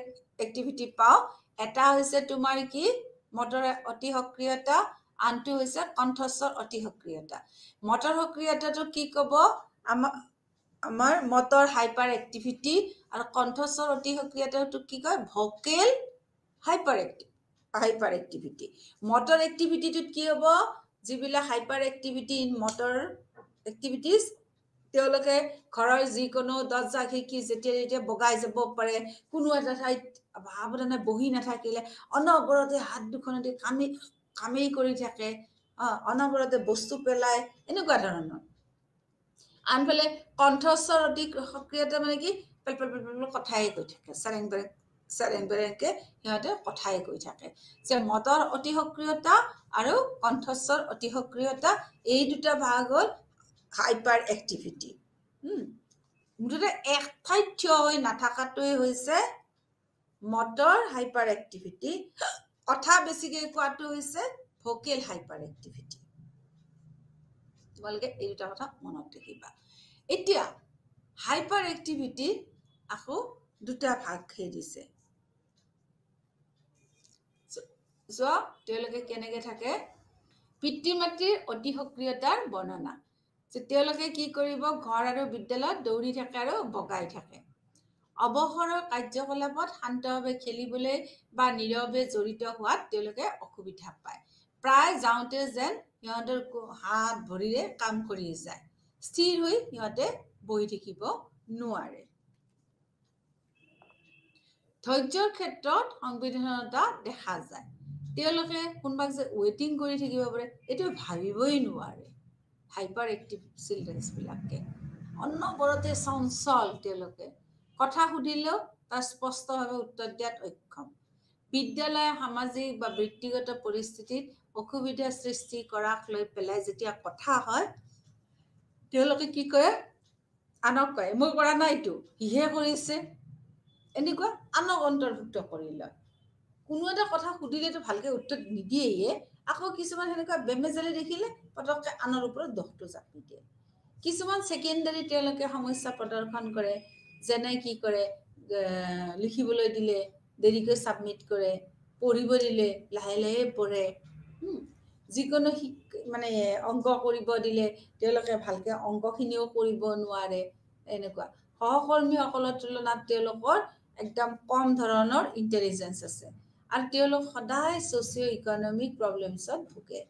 এক্টিভিটি পাওঁ এটা হৈছে তোমাৰ কি মটৰ অতি সক্ৰিয়তা আনটো হৈছে কণ্ঠস্বৰ অতি সক্ৰিয়তা মটৰ সক্ৰিয়তাটো কি ক'ব আমাৰ মটৰ হাইপাৰ এক্টিভিটি আৰু কণ্ঠস্বৰ অতি সক্ৰিয়তাটো কি কয় ভোকেল হাইপাৰ এক্টিভিটি মটৰ এক্টিভিটিটোত কি হ'ব যিবিলাক hyper activity in motor activities তেওঁলোকে ঘৰৰ যিকোনো দৰ্জা খিৰিকী যেতিয়া বগাই যাব পাৰে কোনো এটা ঠাইত সাৱধানে বহি নাথাকিলে অনবৰতে হাত দুখনেদি কামেই কৰি থাকে অনবৰতে বস্তু পেলায় এনেকুৱা ধৰণৰ আনফালে কণ্ঠস্বৰ অতি সক্ৰিয়তা মানে কি কথাই কৈ থাকে চেৰেং বেৰেংকে সিহঁতে কথাই কৈ থাকে যে মটৰ অতি সক্ৰিয়তা আৰু কণ্ঠস্বৰ অতি সক্ৰিয়তা এই দুটা ভাগ হ'ল হাইপাৰ এক্টিভিটি মুঠতে এক ঠাইত থিয় হৈ নাথাকাটোৱে হৈছে মটৰ হাইপাৰ এক্টিভিটি কথা বেছিকৈ কোৱাটো হৈছে ভোকেল হাইপাৰ এক্টিভিটি তোমালোকে এই দুটা কথা মনত ৰাখিবা এতিয়া হাইপাৰ এক্টিভিটি আকৌ দুটা ভাগ খেই দিছে যোৱা তেওঁলোকে কেনেকৈ থাকে পিতৃ মাতৃৰ অতি সক্ৰিয়তাৰ বৰ্ণনা যে তেওঁলোকে কি কৰিব ঘৰ আৰু বিদ্যালয়ত দৌৰি থাকে আৰু বগাই থাকে অৱসৰৰ কাৰ্যকলাপত শান্তভাৱে খেলিবলৈ বা নীৰৱে জড়িত হোৱাত তেওঁলোকে অসুবিধা পায়। প্ৰায় যাওঁতে যেন সিহঁতৰ হাত ভৰিৰে কাম কৰি যায়, স্থিৰ হৈ সিহঁতে বহি থাকিব নোৱাৰে। ধৈৰ্যৰ ক্ষেত্ৰত সংবেদনশীলতা দেখা যায়। তেওঁলোকে কোনোবাক যে ৱেইটিং কৰি থাকিব পাৰে এইটো ভাবিবই নোৱাৰে। হাইপাৰ এক্টিভ চিলড্ৰেনছবিলাকে অনবৰতে চঞ্চল, তেওঁলোকে কথা সুধিলেও তাৰ স্পষ্টভাৱে উত্তৰ দিয়াত অক্ষম। বিদ্যালয়, সামাজিক বা ব্যক্তিগত পৰিস্থিতিত অসুবিধাৰ সৃষ্টি কৰাক লৈ পেলাই যেতিয়া কথা হয়, তেওঁলোকে কি কৰে? আনক কয় মই কৰা নাইতো, সিহে কৰিছে, এনেকুৱা আনক অন্তৰ্ভুক্ত কৰি লয়। কোনো এটা কথা সুধিলেতো ভালকে উত্তৰ নিদিয়েয়ে, আকৌ কিছুমান সেনেকুৱা বেমেজালি দেখিলে পটককৈ আনৰ ওপৰত দোষটো জাপি দিয়ে। কিছুমান ছেকেণ্ডাৰী তেওঁলোকে সমস্যা প্ৰদৰ্শন কৰে, যেনে কি কৰে? লিখিবলৈ দিলে দেৰিকৈ ছাবমিট কৰে, পঢ়িব দিলে লাহে লাহে পঢ়ে, যিকোনো মানে অংক কৰিব দিলে তেওঁলোকে ভালকৈ অংকখিনিও কৰিব নোৱাৰে। এনেকুৱা সহকৰ্মীসকলৰ তুলনাত তেওঁলোকৰ একদম কম ধৰণৰ ইণ্টেলিজেঞ্চ আছে আৰু তেওঁলোক সদায় ছ'চিঅ' ইকনমিক প্ৰব্লেমছত ভোগে।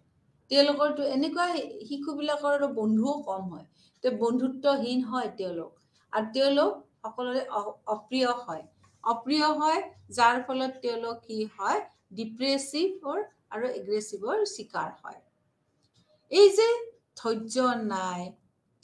তেওঁলোকৰতো এনেকুৱা শিশুবিলাকৰ বন্ধুও কম হয়, বন্ধুত্বহীন হয় তেওঁলোক, আৰু তেওঁলোক সকলোৰে অপ্ৰিয় হয়। অপ্ৰিয় হয় যাৰ ফলত তেওঁলোক কি হয়? ডিপ্ৰেছিভৰ আৰু এগ্ৰেছিভৰ চিকাৰ হয়। এই যে ধৈৰ্য নাই,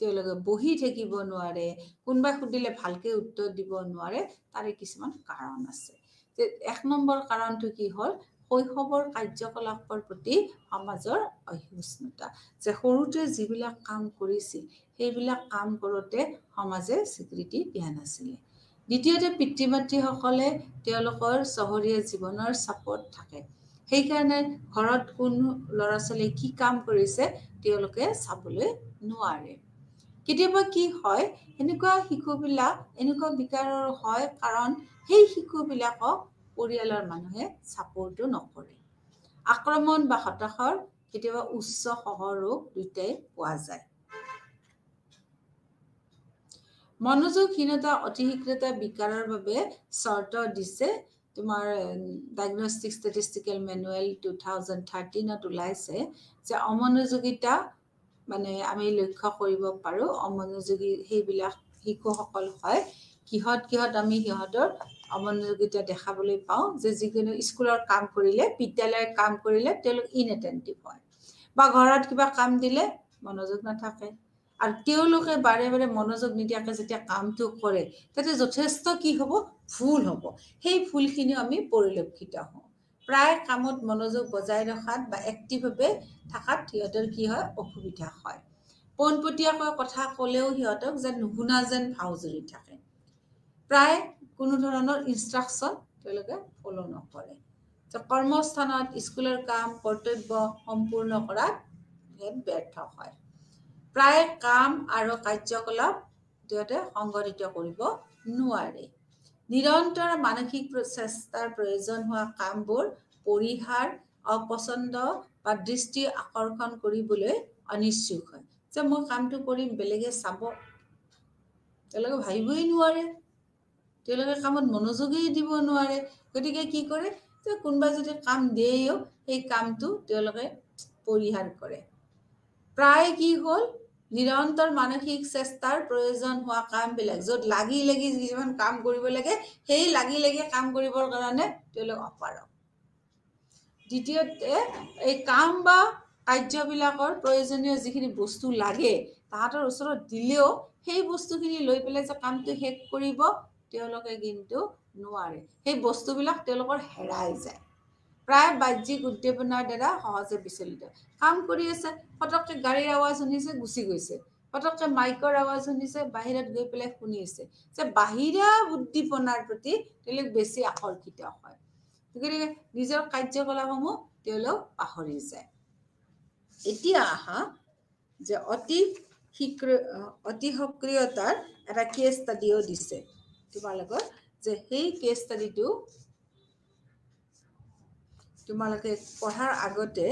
তেওঁলোকে বহি থাকিব নোৱাৰে, কোনোবাই সুধিলে ভালকৈ উত্তৰ দিব নোৱাৰে, তাৰে কিছুমান কাৰণ আছে। যে ১ নম্বৰ কাৰণটো কি হ'ল? শৈশৱৰ কাৰ্যকলাপৰ প্ৰতি সমাজৰ অসহিষ্ণুতা, যে সৰুতে যিবিলাক কাম কৰিছিল সেইবিলাক কাম কৰোঁতে সমাজে স্বীকৃতি দিয়া নাছিলে। দ্বিতীয়তে, পিতৃ মাতৃসকলে তেওঁলোকৰ চহৰীয়া জীৱনৰ চাপত থাকে, সেইকাৰণে ঘৰত কোনো ল'ৰা ছোৱালীয়ে কি কাম কৰিছে তেওঁলোকে চাবলৈ নোৱাৰে। কেতিয়াবা কি হয়, এনেকুৱা শিশুবিলাক এনেকুৱা বিকাৰৰ হয় কাৰণ সেই শিশুবিলাকক পৰিয়ালৰ মানুহে ছাপোৰ্টো নকৰে। আক্ৰমণ বা হতাশাৰ কেতিয়াবা উচ্চ সহৰোগ দুয়োটাই পোৱা যায়। মনোযোগহীনতা, অতিশীঘ্ৰতা বিকাৰৰ বাবে চৰ্ত দিছে। তোমাৰ ডায়েগনষ্টিক ষ্টেটিষ্টিকেল মেনুৱেল 2013ত ওলাইছে যে অমনোযোগিতা মানে আমি লক্ষ্য কৰিব পাৰোঁ। অমনোযোগী সেইবিলাক শিশুসকল হয়, কিহত আমি সিহঁতৰ অমনোযোগিতা দেখাবলৈ পাওঁ যে যিকোনো স্কুলৰ কাম কৰিলে, বিদ্যালয়ৰ কাম কৰিলে তেওঁলোক ইনএটেণ্টিভ হয়, বা ঘৰত কিবা কাম দিলে মনোযোগ নাথাকে। আৰু তেওঁলোকে বাৰে বাৰে মনোযোগ নিদিয়াকৈ যেতিয়া কামটো কৰে তাতে যথেষ্ট কি হ'ব? ভুল হ'ব। সেই ভুলখিনিও আমি পৰিলক্ষিত হওঁ। প্ৰায় কামত মনোযোগ বজাই ৰখাত বা এক্টিভভাৱে থকাত সিহঁতৰ কি হয়? অসুবিধা হয়। পোনপটীয়াকৈ কথা ক'লেও সিহঁতক যেন নুশুনা যেন ভাও জুৰি থাকে। প্ৰায় কোনো ধৰণৰ ইনষ্ট্ৰাকশ্যন তেওঁলোকে ফ'ল' নকৰে। কৰ্মস্থানত স্কুলৰ কাম কৰ্তব্য সম্পূৰ্ণ কৰাত ব্যৰ্থ হয়। প্ৰায় কাম আৰু কাৰ্যকলাপ সিহঁতে সংগঠিত কৰিব নোৱাৰে। নিৰন্তৰ মানসিক প্ৰচেষ্টাৰ প্ৰয়োজন হোৱা কামবোৰ পৰিহাৰ, অপচন্দ বা দৃষ্টি আকৰ্ষণ কৰিবলৈ অনিচ্ছুক হয়। যে মই কামটো কৰিম, বেলেগে চাব, তেওঁলোকে ভাবিবই নোৱাৰে, তেওঁলোকে কামত মনোযোগেই দিব নোৱাৰে। গতিকে কি কৰে? যে কোনোবাই যদি কাম দিয়েও সেই কামটো তেওঁলোকে পৰিহাৰ কৰে। প্ৰায় কি হ'ল? নিৰন্তৰ মানসিক চেষ্টাৰ প্ৰয়োজন হোৱা কামবিলাক, য'ত লাগি লাগি কিছুমান কাম কৰিব লাগে, সেই লাগি লাগি কাম কৰিবৰ কাৰণে তেওঁলোক অপাৰগ। দ্বিতীয়তে, এই কাম বা কাৰ্যবিলাকৰ প্ৰয়োজনীয় যিখিনি বস্তু লাগে তাহাঁতৰ ওচৰত দিলেও সেই বস্তুখিনি লৈ পেলাই যে কামটো শেষ কৰিব তেওঁলোকে কিন্তু নোৱাৰে। সেই বস্তুবিলাক তেওঁলোকৰ হেৰাই যায়। প্ৰায় বাহ্যিক উদ্দীপনাৰ দ্বাৰা সহজে বিচলিত। কাম কৰি আছে, পটককৈ গাড়ীৰ আৱাজ শুনিছে, গুচি গৈছে, পটককৈ মাইকৰ আৱাজ শুনিছে, বাহিৰত গৈ পেলাই শুনিছে, যে বাহিৰা উদ্দীপনাৰ প্ৰতি তেওঁলোক বেছি আকৰ্ষিত হয়। গতিকে নিজৰ কাৰ্যকলাপসমূহ তেওঁলোক পাহৰি যায়। এতিয়া আহা যে অতি সক্ৰিয়তাৰ এটা কেছ ষ্টাডিও দিছে তোমালোকৰ, যে সেই কেছ ষ্টাডিটো তোমালোকে পঢ়াৰ আগতে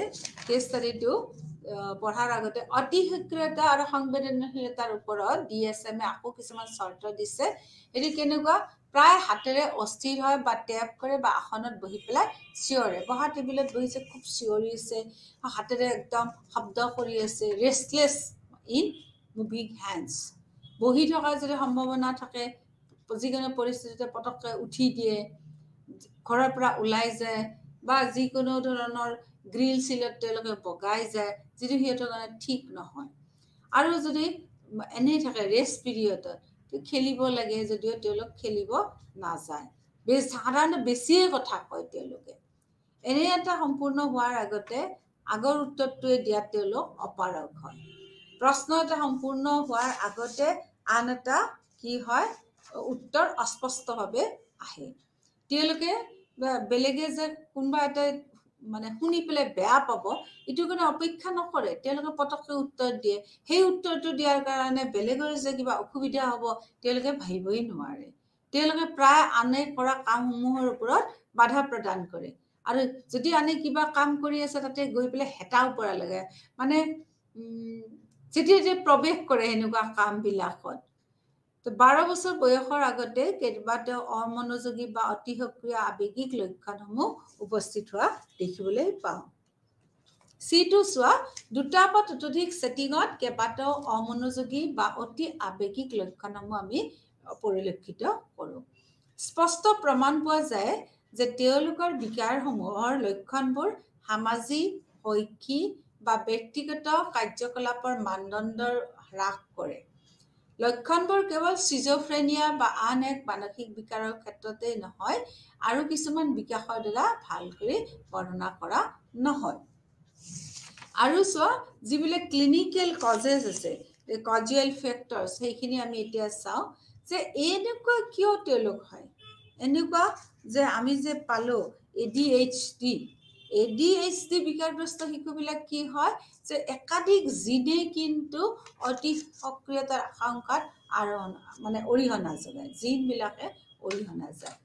অতি সক্ৰিয়তা আৰু সংবেদনশীলতাৰ ওপৰত DSM আকৌ কিছুমান চৰ্ত দিছে। এইটো কেনেকুৱা? প্ৰায় হাতেৰে অস্থিৰ হয় বা টেপ কৰে বা আসনত বহি পেলাই চিঞৰে। বহা টেবুলত বহিছে, খুব চিঞৰিছে, হাতেৰে একদম শব্দ কৰি আছে, ৰেষ্টলেছ ইন মুভিং হেণ্ডছ। বহি থকাৰ যদি সম্ভাৱনা থাকে, যিকোনো পৰিস্থিতিতে পটককৈ উঠি দিয়ে, ঘৰৰ পৰা ওলাই যায় বা যিকোনো ধৰণৰ গ্ৰিল চিলত তেওঁলোকে বগাই যায়, যিটো সিহঁতৰ কাৰণে ঠিক নহয়। আৰু যদি এনেই থাকে ৰেষ্ট পিৰিয়ডত, খেলিব লাগে যদিও তেওঁলোক খেলিব নাযায়, সাধাৰণতে বেছিয়ে কথা কয় তেওঁলোকে। এনে এটা সম্পূৰ্ণ হোৱাৰ আগতে আগৰ উত্তৰটোৱে দিয়াত তেওঁলোক অপাৰগ হয়। প্ৰশ্ন এটা সম্পূৰ্ণ হোৱাৰ আগতে আন এটা কি হয়, উত্তৰ অস্পষ্টভাৱে আহে। তেওঁলোকে বেলেগে যে কোনোবা এটা মানে শুনি পেলাই বেয়া পাব, এইটো কাৰণে অপেক্ষা নকৰে, তেওঁলোকে পটককৈ উত্তৰ দিয়ে। সেই উত্তৰটো দিয়াৰ কাৰণে বেলেগৰ যে কিবা অসুবিধা হ'ব তেওঁলোকে ভাবিবই নোৱাৰে। তেওঁলোকে প্ৰায় আনে কৰা কামসমূহৰ ওপৰত বাধা প্ৰদান কৰে। আৰু যদি আনে কিবা কাম কৰি আছে তাতে গৈ পেলাই হেতাও পৰা লাগে, মানে যেতিয়া প্ৰৱেশ কৰে সেনেকুৱা কামবিলাকত। তো 12 বছৰ বয়সৰ আগতে কেইবাটাও অমনোযোগী বা অতি সক্ৰিয় আৱেগিক লক্ষণসমূহ উপস্থিত হোৱা দেখিবলৈ পাওঁ। চিটো চোৱা, দুটা বা ততোধিক ছেটিঙত কেইবাটাও অমনোযোগী বা অতি আৱেগিক লক্ষণসমূহ আমি পৰিলক্ষিত কৰোঁ। স্পষ্ট প্ৰমাণ পোৱা যায় যে তেওঁলোকৰ বিকাৰসমূহৰ লক্ষণবোৰ সামাজিক, শৈক্ষিক বা ব্যক্তিগত কাৰ্যকলাপৰ মানদণ্ডৰ হ্ৰাস কৰে। লক্ষণবোৰ কেৱল চিজোফ্ৰেনিয়া বা আন এক মানসিক বিকাৰৰ ক্ষেত্ৰতেই নহয়, আৰু কিছুমান বিকাশৰ দ্বাৰা ভালকৈ বৰ্ণনা কৰা নহয়। আৰু চোৱা, যিবিলাক ক্লিনিকেল কজেছ আছে, কজিয়েল ফেক্টৰ্ছ, সেইখিনি আমি এতিয়া চাওঁ যে এনেকুৱা কিয় তেওঁলোক হয়। এনেকুৱা যে আমি যে পালোঁ ADHD বিকাৰগ্ৰস্ত শিশুবিলাক কি হয়, যে একাধিক জিনে কিন্তু অতি সক্ৰিয়তাৰ আশংকাত মানে অৰিহণা যোগায়, জিনবিলাকে অৰিহণা যায়।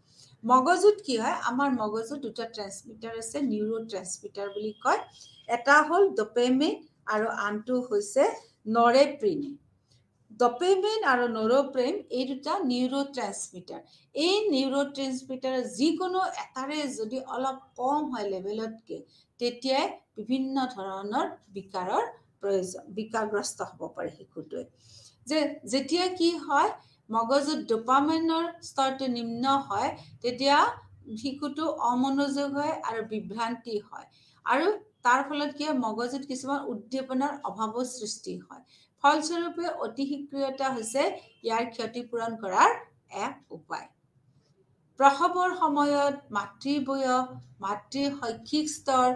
মগজুত কি হয়, আমাৰ মগজুত দুটা ট্ৰেন্সমিটাৰ আছে, নিউৰো ট্ৰেন্সমিটাৰ বুলি কয়। এটা হ'ল ডপেমিন আৰু আনটো হৈছে নৰেপ্ৰিন। ডপেমিন আৰু নৰেপ্ৰিন এই দুটা নিউৰো ট্ৰেন্সমিটাৰ। এই নিউৰো ট্ৰেন্সমিটাৰ যিকোনো এটাৰে যদি অলপ কম হয় লেভেলতকে, তেতিয়াই বিভিন্ন ধৰণৰ বিকাৰগ্ৰস্ত হ'ব পাৰে শিশুটোৱে। যেতিয়া কি হয়, মগজুত ডপামিনৰ স্তৰটো নিম্ন হয়, তেতিয়া শিশুটো অমনোযোগ হয় আৰু বিভ্ৰান্তি হয়। আৰু তাৰ ফলত কি হয়, মগজুত কিছুমান উদ্দীপনাৰ অভাৱো সৃষ্টি হয়। ফলস্বৰূপে অতি সক্ৰিয়তা হৈছে ইয়াৰ ক্ষতিপূৰণ কৰাৰ এক উপায়। প্ৰসৱৰ সময়ত মাতৃবয়স, মাতৃৰ শৈক্ষিক স্তৰ,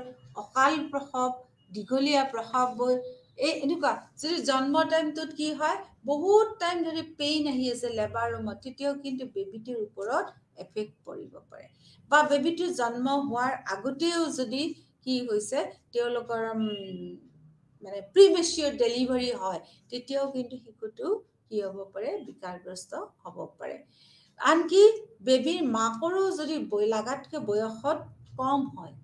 অকাল প্ৰসৱ, দীঘলীয়া প্ৰসৱবোৰ, এনেকুৱা যদি জন্ম টাইমটোত কি হয়, বহুত টাইম যদি পেইন আহি আছে লেবাৰ ৰুমত, তেতিয়াও কিন্তু বেবিটোৰ ওপৰত এফেক্ট পৰিব পাৰে। বা বেবিটো জন্ম হোৱাৰ আগতেও যদি কি হৈছে তেওঁলোকৰ মানে প্ৰিমেচিয়ৰ ডেলিভাৰী হয়, তেতিয়াও কিন্তু শিশুটো কি হ'ব পাৰে, বিকাৰগ্ৰস্ত হ'ব পাৰে। আনকি বেবীৰ মাকৰো যদি লাগাতকৈ বয়সত কম হয়,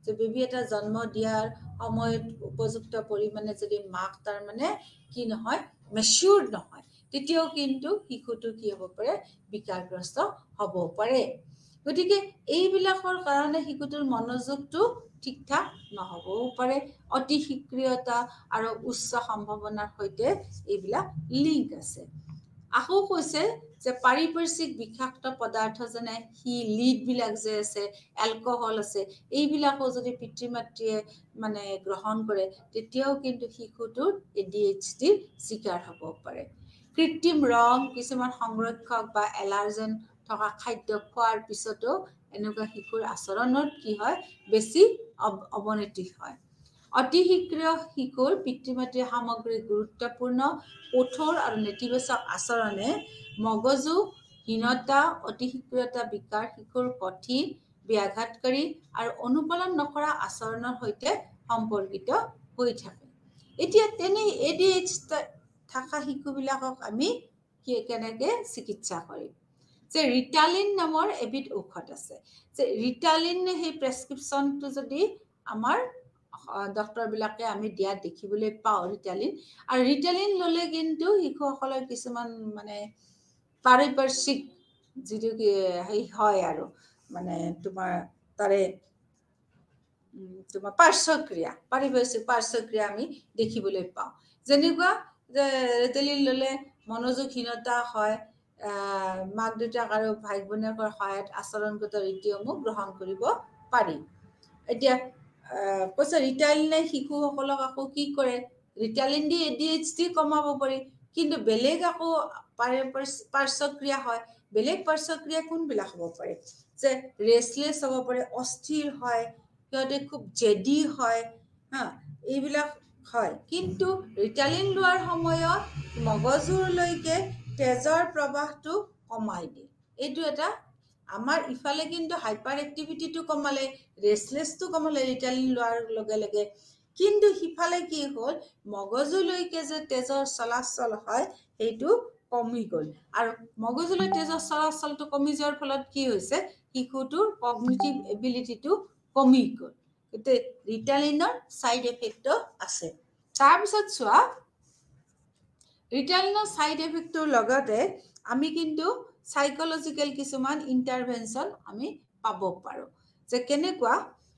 যে বেবী এটা জন্ম দিয়াৰ সময়ত উপযুক্ত পৰিমাণে যদি মাক তাৰমানে কি নহয়, মেচিউৰ্ড নহয়, তেতিয়াও কিন্তু শিশুটো কি হ'ব পাৰে, বিকাৰগ্ৰস্ত হ'ব পাৰে। গতিকে এইবিলাকৰ কাৰণে শিশুটোৰ মনোযোগটো ঠিক ঠাক নহ'বও পাৰে। অতি সক্ৰিয়তা আৰু উচ্চ সম্ভাৱনাৰ সৈতে এইবিলাক লিংক আছে। আকৌ কৈছে যে পাৰিপাৰ্শ্বিক বিষাক্ত পদাৰ্থ যেনে লিডবিলাক যে আছে, এলকহল আছে, এইবিলাকো যদি পিতৃ মাতৃয়ে মানে গ্ৰহণ কৰে, তেতিয়াও কিন্তু শিশুটোৰ ADHDৰ চিকাৰ হ'ব পাৰে। কৃত্ৰিম ৰং, কিছুমান সংৰক্ষক বা এলাৰ্জেন থকা খাদ্য খোৱাৰ পিছতো এনেকুৱা শিশুৰ আচৰণত কি হয়, বেছি অৱনতি হয়। অতি সক্ৰিয় শিশুৰ পিতৃ মাতৃৰ সামগ্ৰিক গুৰুত্বপূৰ্ণ কঠোৰ আৰু নেতিবাচক আচৰণে মগজুহীনতা, অতি সক্ৰিয়তা বিকাৰ, শিশুৰ কঠিন, ব্যাঘাতকাৰী আৰু অনুপালন নকৰা আচৰণৰ সৈতে সম্পৰ্কিত হৈ থাকে। এতিয়া তেনে ADHD থকা শিশুবিলাকক আমি কেনেকৈ চিকিৎসা কৰিম? যে ৰিটালিন নামৰ এবিধ ঔষধ আছে, যে ৰিটালিন, সেই প্ৰেছক্ৰিপশ্যনটো যদি আমাৰ ডক্তৰবিলাকে আমি দিয়াত দেখিবলৈ পাওঁ ৰিটালিন। আৰু ৰিটালিন ল'লে কিন্তু শিশুসকলৰ কিছুমান মানে পাৰিপাৰ্শ্বিক যিটো কি হেৰি হয় আৰু মানে তোমাৰ তাৰে তোমাৰ পাৰ্শ্বক্ৰিয়া পাৰিপাৰ্শ্বিক পাৰ্শ্বক্ৰিয়া আমি দেখিবলৈ পাওঁ যেনেকুৱা যে ৰেটেলিন ল'লে মনোযোগহীনতা হয় মাক দেউতাক আৰু ভাই ভনীয়েকৰ সহায়ত আচৰণগত ৰীতিসমূহ গ্ৰহণ কৰিব পাৰি এতিয়া কৈছে ৰিটালিনে শিশুসকলক আকৌ কি কৰে ৰিটালিন দি ADHD কমাব পাৰি কিন্তু বেলেগ আকৌ পাৰ্শ্বক্ৰিয়া হয় বেলেগ পাৰ্শ্বক্ৰিয়া কোনবিলাক হ'ব পাৰে যে ৰেষ্টলেছ হ'ব পাৰে অস্থিৰ হয় সিহঁতে খুব জেদি হয় হা এইবিলাক হয় কিন্তু ৰিটালিন লোৱাৰ সময়ত মগজুৰলৈকে তেজৰ প্ৰবাহটো কমাই দিয়ে এইটো এটা আমাৰ ইফালে কিন্তু হাইপাৰ এক্টিভিটিটো কমালে ৰেষ্টলেছটো কমালে ৰিটালিন লোৱাৰ লগে লগে কিন্তু সিফালে কি হ'ল মগজুলৈকে যে তেজৰ চলাচল হয় সেইটো কমি গ'ল আৰু মগজুলৈ তেজৰ চলাচলটো কমি যোৱাৰ ফলত কি হৈছে শিশুটোৰ কগনিটিভ এবিলিটিটো কমি গ'ল গতিকে ৰিটালিনৰ ছাইড এফেক্টটো আছে তাৰপিছত চোৱা ৰিটালিনৰ ছাইড এফেক্টটোৰ লগতে আমি কিন্তু সাইকোলজিক্যাল কিছুমান ইন্টাৰভেনশন আমি পাব পাৰো যে কেনেকুৱা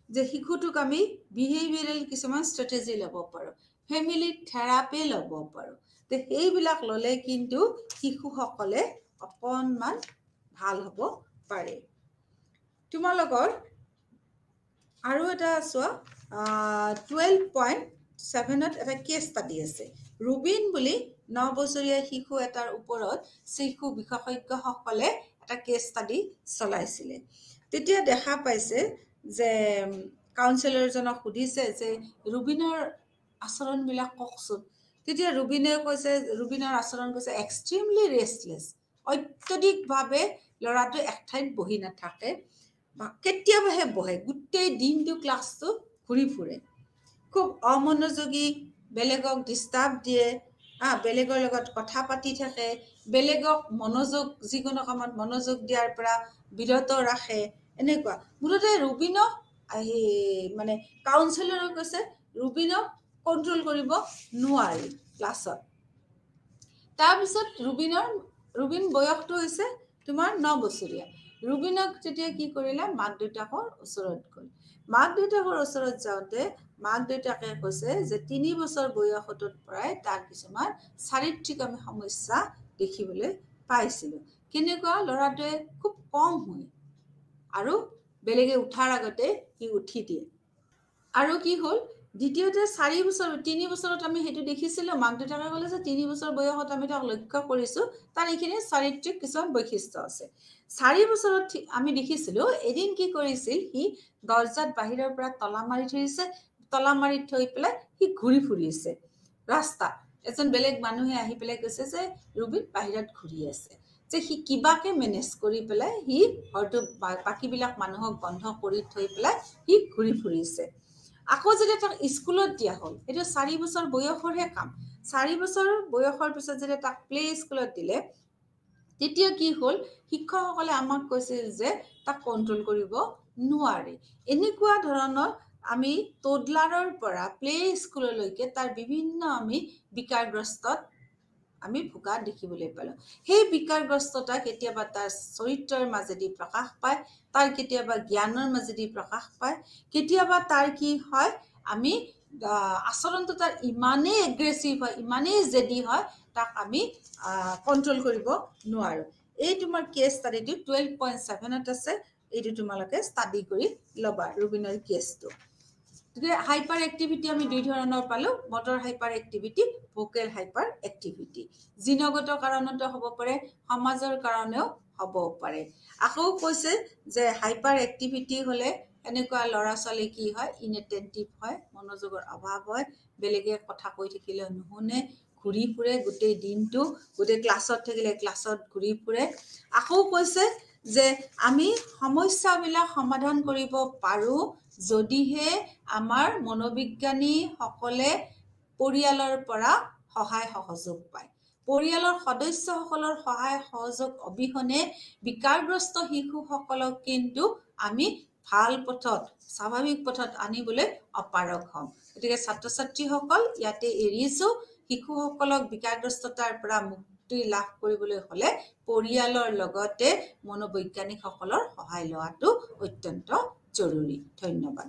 যে শিশুটোক আমি বিহেভিয়ৰেল কিছুমান ষ্ট্ৰেটেজি ল'ব পাৰো ফেমিলি থেৰাপি ল'ব পাৰো তে এইবিলাক ল'লে কিন্তু শিশুসকলে অকণমান ভাল হ'ব পাৰে তোমালোকৰ আৰু এটা চোৱা 12.7ত এটা কেছ ষ্টাডি আছে ৰুবিন বুলি 9 বছৰীয়া শিশু এটাৰ ওপৰত শিশু বিশেষজ্ঞসকলে এটা কেছ ষ্টাডি চলাইছিলে তেতিয়া দেখা পাইছে যে কাউন্সিলৰজনক সুধিছে যে ৰুবিনৰ আচৰণবিলাক কওকচোন তেতিয়া ৰুবিনে কৈছে ৰুবিনৰ আচৰণ কৈছে এক্সট্ৰিমলি ৰেষ্টলেছ অত্যধিকভাৱে ল'ৰাটো এক ঠাইত বহি নাথাকে কেতিয়াবাহে বহে গোটেই দিনটো ক্লাছটো ঘূৰি ফুৰে খুব অমনোযোগী বেলেগক ডিষ্টাৰ্ব দিয়ে বেলেগৰ লগত কথা পাতি থাকে বেলেগক মনোযোগ যিকোনো কামত মনোযোগ দিয়াৰ পৰা বিৰত ৰাখে এনেকুৱা মুঠতে ৰুবিনক মানে কাউন্সিলৰে কৈছে ৰুবিনক কণ্ট্ৰোল কৰিব নোৱাৰি ক্লাছত তাৰপিছত ৰুবিন বয়সটো হৈছে তোমাৰ 9 বছৰীয়া ৰুবিনক যেতিয়া কি কৰিলে মাক দেউতাকৰ ওচৰত গ'ল মাক দেউতাকৰ ওচৰত যাওঁতে মাক দেউতাকে কৈছে যে 3 বছৰ বয়সটোত পৰাই তাৰ কিছুমান শাৰীৰিক আমি সমস্যা দেখিবলৈ পাইছিলো কেনেকুৱা ল'ৰাটোৱে খুব কম হয় আৰু বেলেগে উঠাৰ আগতে সি উঠি দিয়ে আৰু কি হ'ল দ্বিতীয়তে 4 বছৰ 3 বছৰত আমি সেইটো দেখিছিলো মাক দেউতাকে ক'লে যে 3 বছৰ বয়সত আমি তাক লক্ষ্য কৰিছো তাৰ এইখিনি শাৰীৰিক কিছুমান বৈশিষ্ট্য আছে 4 বছৰত আমি দেখিছিলো এদিন কি কৰিছিল সি দৰ্জাত বাহিৰৰ পৰা তলা মাৰি থৈছে তলা মাৰি থৈ পেলাই সি ঘূৰি ফুৰিছে ৰাস্তা এজন বেলেগ মানুহে আহি পেলাই কৈছে যে ৰুবিন বাহিৰত ঘূৰি আছে যে সি কিবাকে মেনেজ কৰি পেলাই সি হয়তো বাকীবিলাক মানুহক বন্ধ কৰি থৈ পেলাই সি ঘূৰি ফুৰিছে আকৌ যেতিয়া তাক স্কুলত দিয়া হ'ল এইটো 4 বছৰ বয়সৰহে কাম 4 বছৰ বয়সৰ পিছত যেতিয়া তাক প্লে স্কুলত দিলে তেতিয়া কি হ'ল শিক্ষকসকলে আমাক কৈছিল যে তাক কণ্ট্ৰোল কৰিব নোৱাৰে এনেকুৱা ধৰণৰ আমি তোডলাৰৰ পৰা প্লে স্কুললৈকে তাৰ বিভিন্ন আমি বিকাৰগ্ৰস্তত আমি ভোগা দেখিবলৈ পালো সেই বিকাৰগ্ৰস্ততা কেতিয়াবা তাৰ চৰিত্ৰৰ মাজেদি প্ৰকাশ পায় তাৰ কেতিয়াবা জ্ঞানৰ মাজেদি প্ৰকাশ পায় কেতিয়াবা তাৰ কি হয় আমি আচৰণটো তাৰ ইমানেই এগ্ৰেছিভ হয় ইমানেই জেদি হয় তাক আমি কণ্ট্ৰোল কৰিব নোৱাৰো এই তোমাৰ কেছ ষ্টাডিটো 12.7ত আছে এইটো তোমালোকে ষ্টাডি কৰি ল'বা ৰুবিনৰ কেছটো গতিকে হাইপাৰ এক্টিভিটি আমি দুই ধৰণৰ পালো motor hyper activity vocal hyper activity জিনগত কাৰণতো হ'ব পাৰে সমাজৰ কাৰণেও হ'ব পাৰে আকৌ কৈছে যে হাইপাৰ এক্টিভিটি হ'লে এনেকুৱা ল'ৰা ছোৱালী কি হয় ইনএটেন্টিভ হয় মনোযোগৰ অভাৱ হয় বেলেগে কথা কৈ থাকিলে নুশুনে ঘূৰি ফুৰে গোটেই দিনটো গোটেই ক্লাছত থাকিলে ক্লাছত ঘূৰি ফুৰে আকৌ কৈছে যে আমি সমস্যাবিলাক সমাধান কৰিব পাৰো যদিহে আমাৰ মনোবিজ্ঞানীসকলে পৰিয়ালৰ পৰা সহায় সহযোগ পায় পৰিয়ালৰ সদস্যসকলৰ সহায় সহযোগ অবিহনে বিকাৰগ্ৰস্ত শিশুসকলক কিন্তু আমি ভাল পথত স্বাভাৱিক পথত আনিবলৈ অপাৰগ হ'ম গতিকে ছাত্ৰ ছাত্ৰীসকল ইয়াতে এৰিছো শিশুসকলক বিকাৰগ্ৰস্ততাৰ পৰা মুক্ত মুক্তি লাভ কৰিবলৈ হ'লে পৰিয়ালৰ লগতে মনোবৈজ্ঞানিকসকলৰ সহায় লোৱাটো অত্যন্ত জৰুৰী। ধন্যবাদ।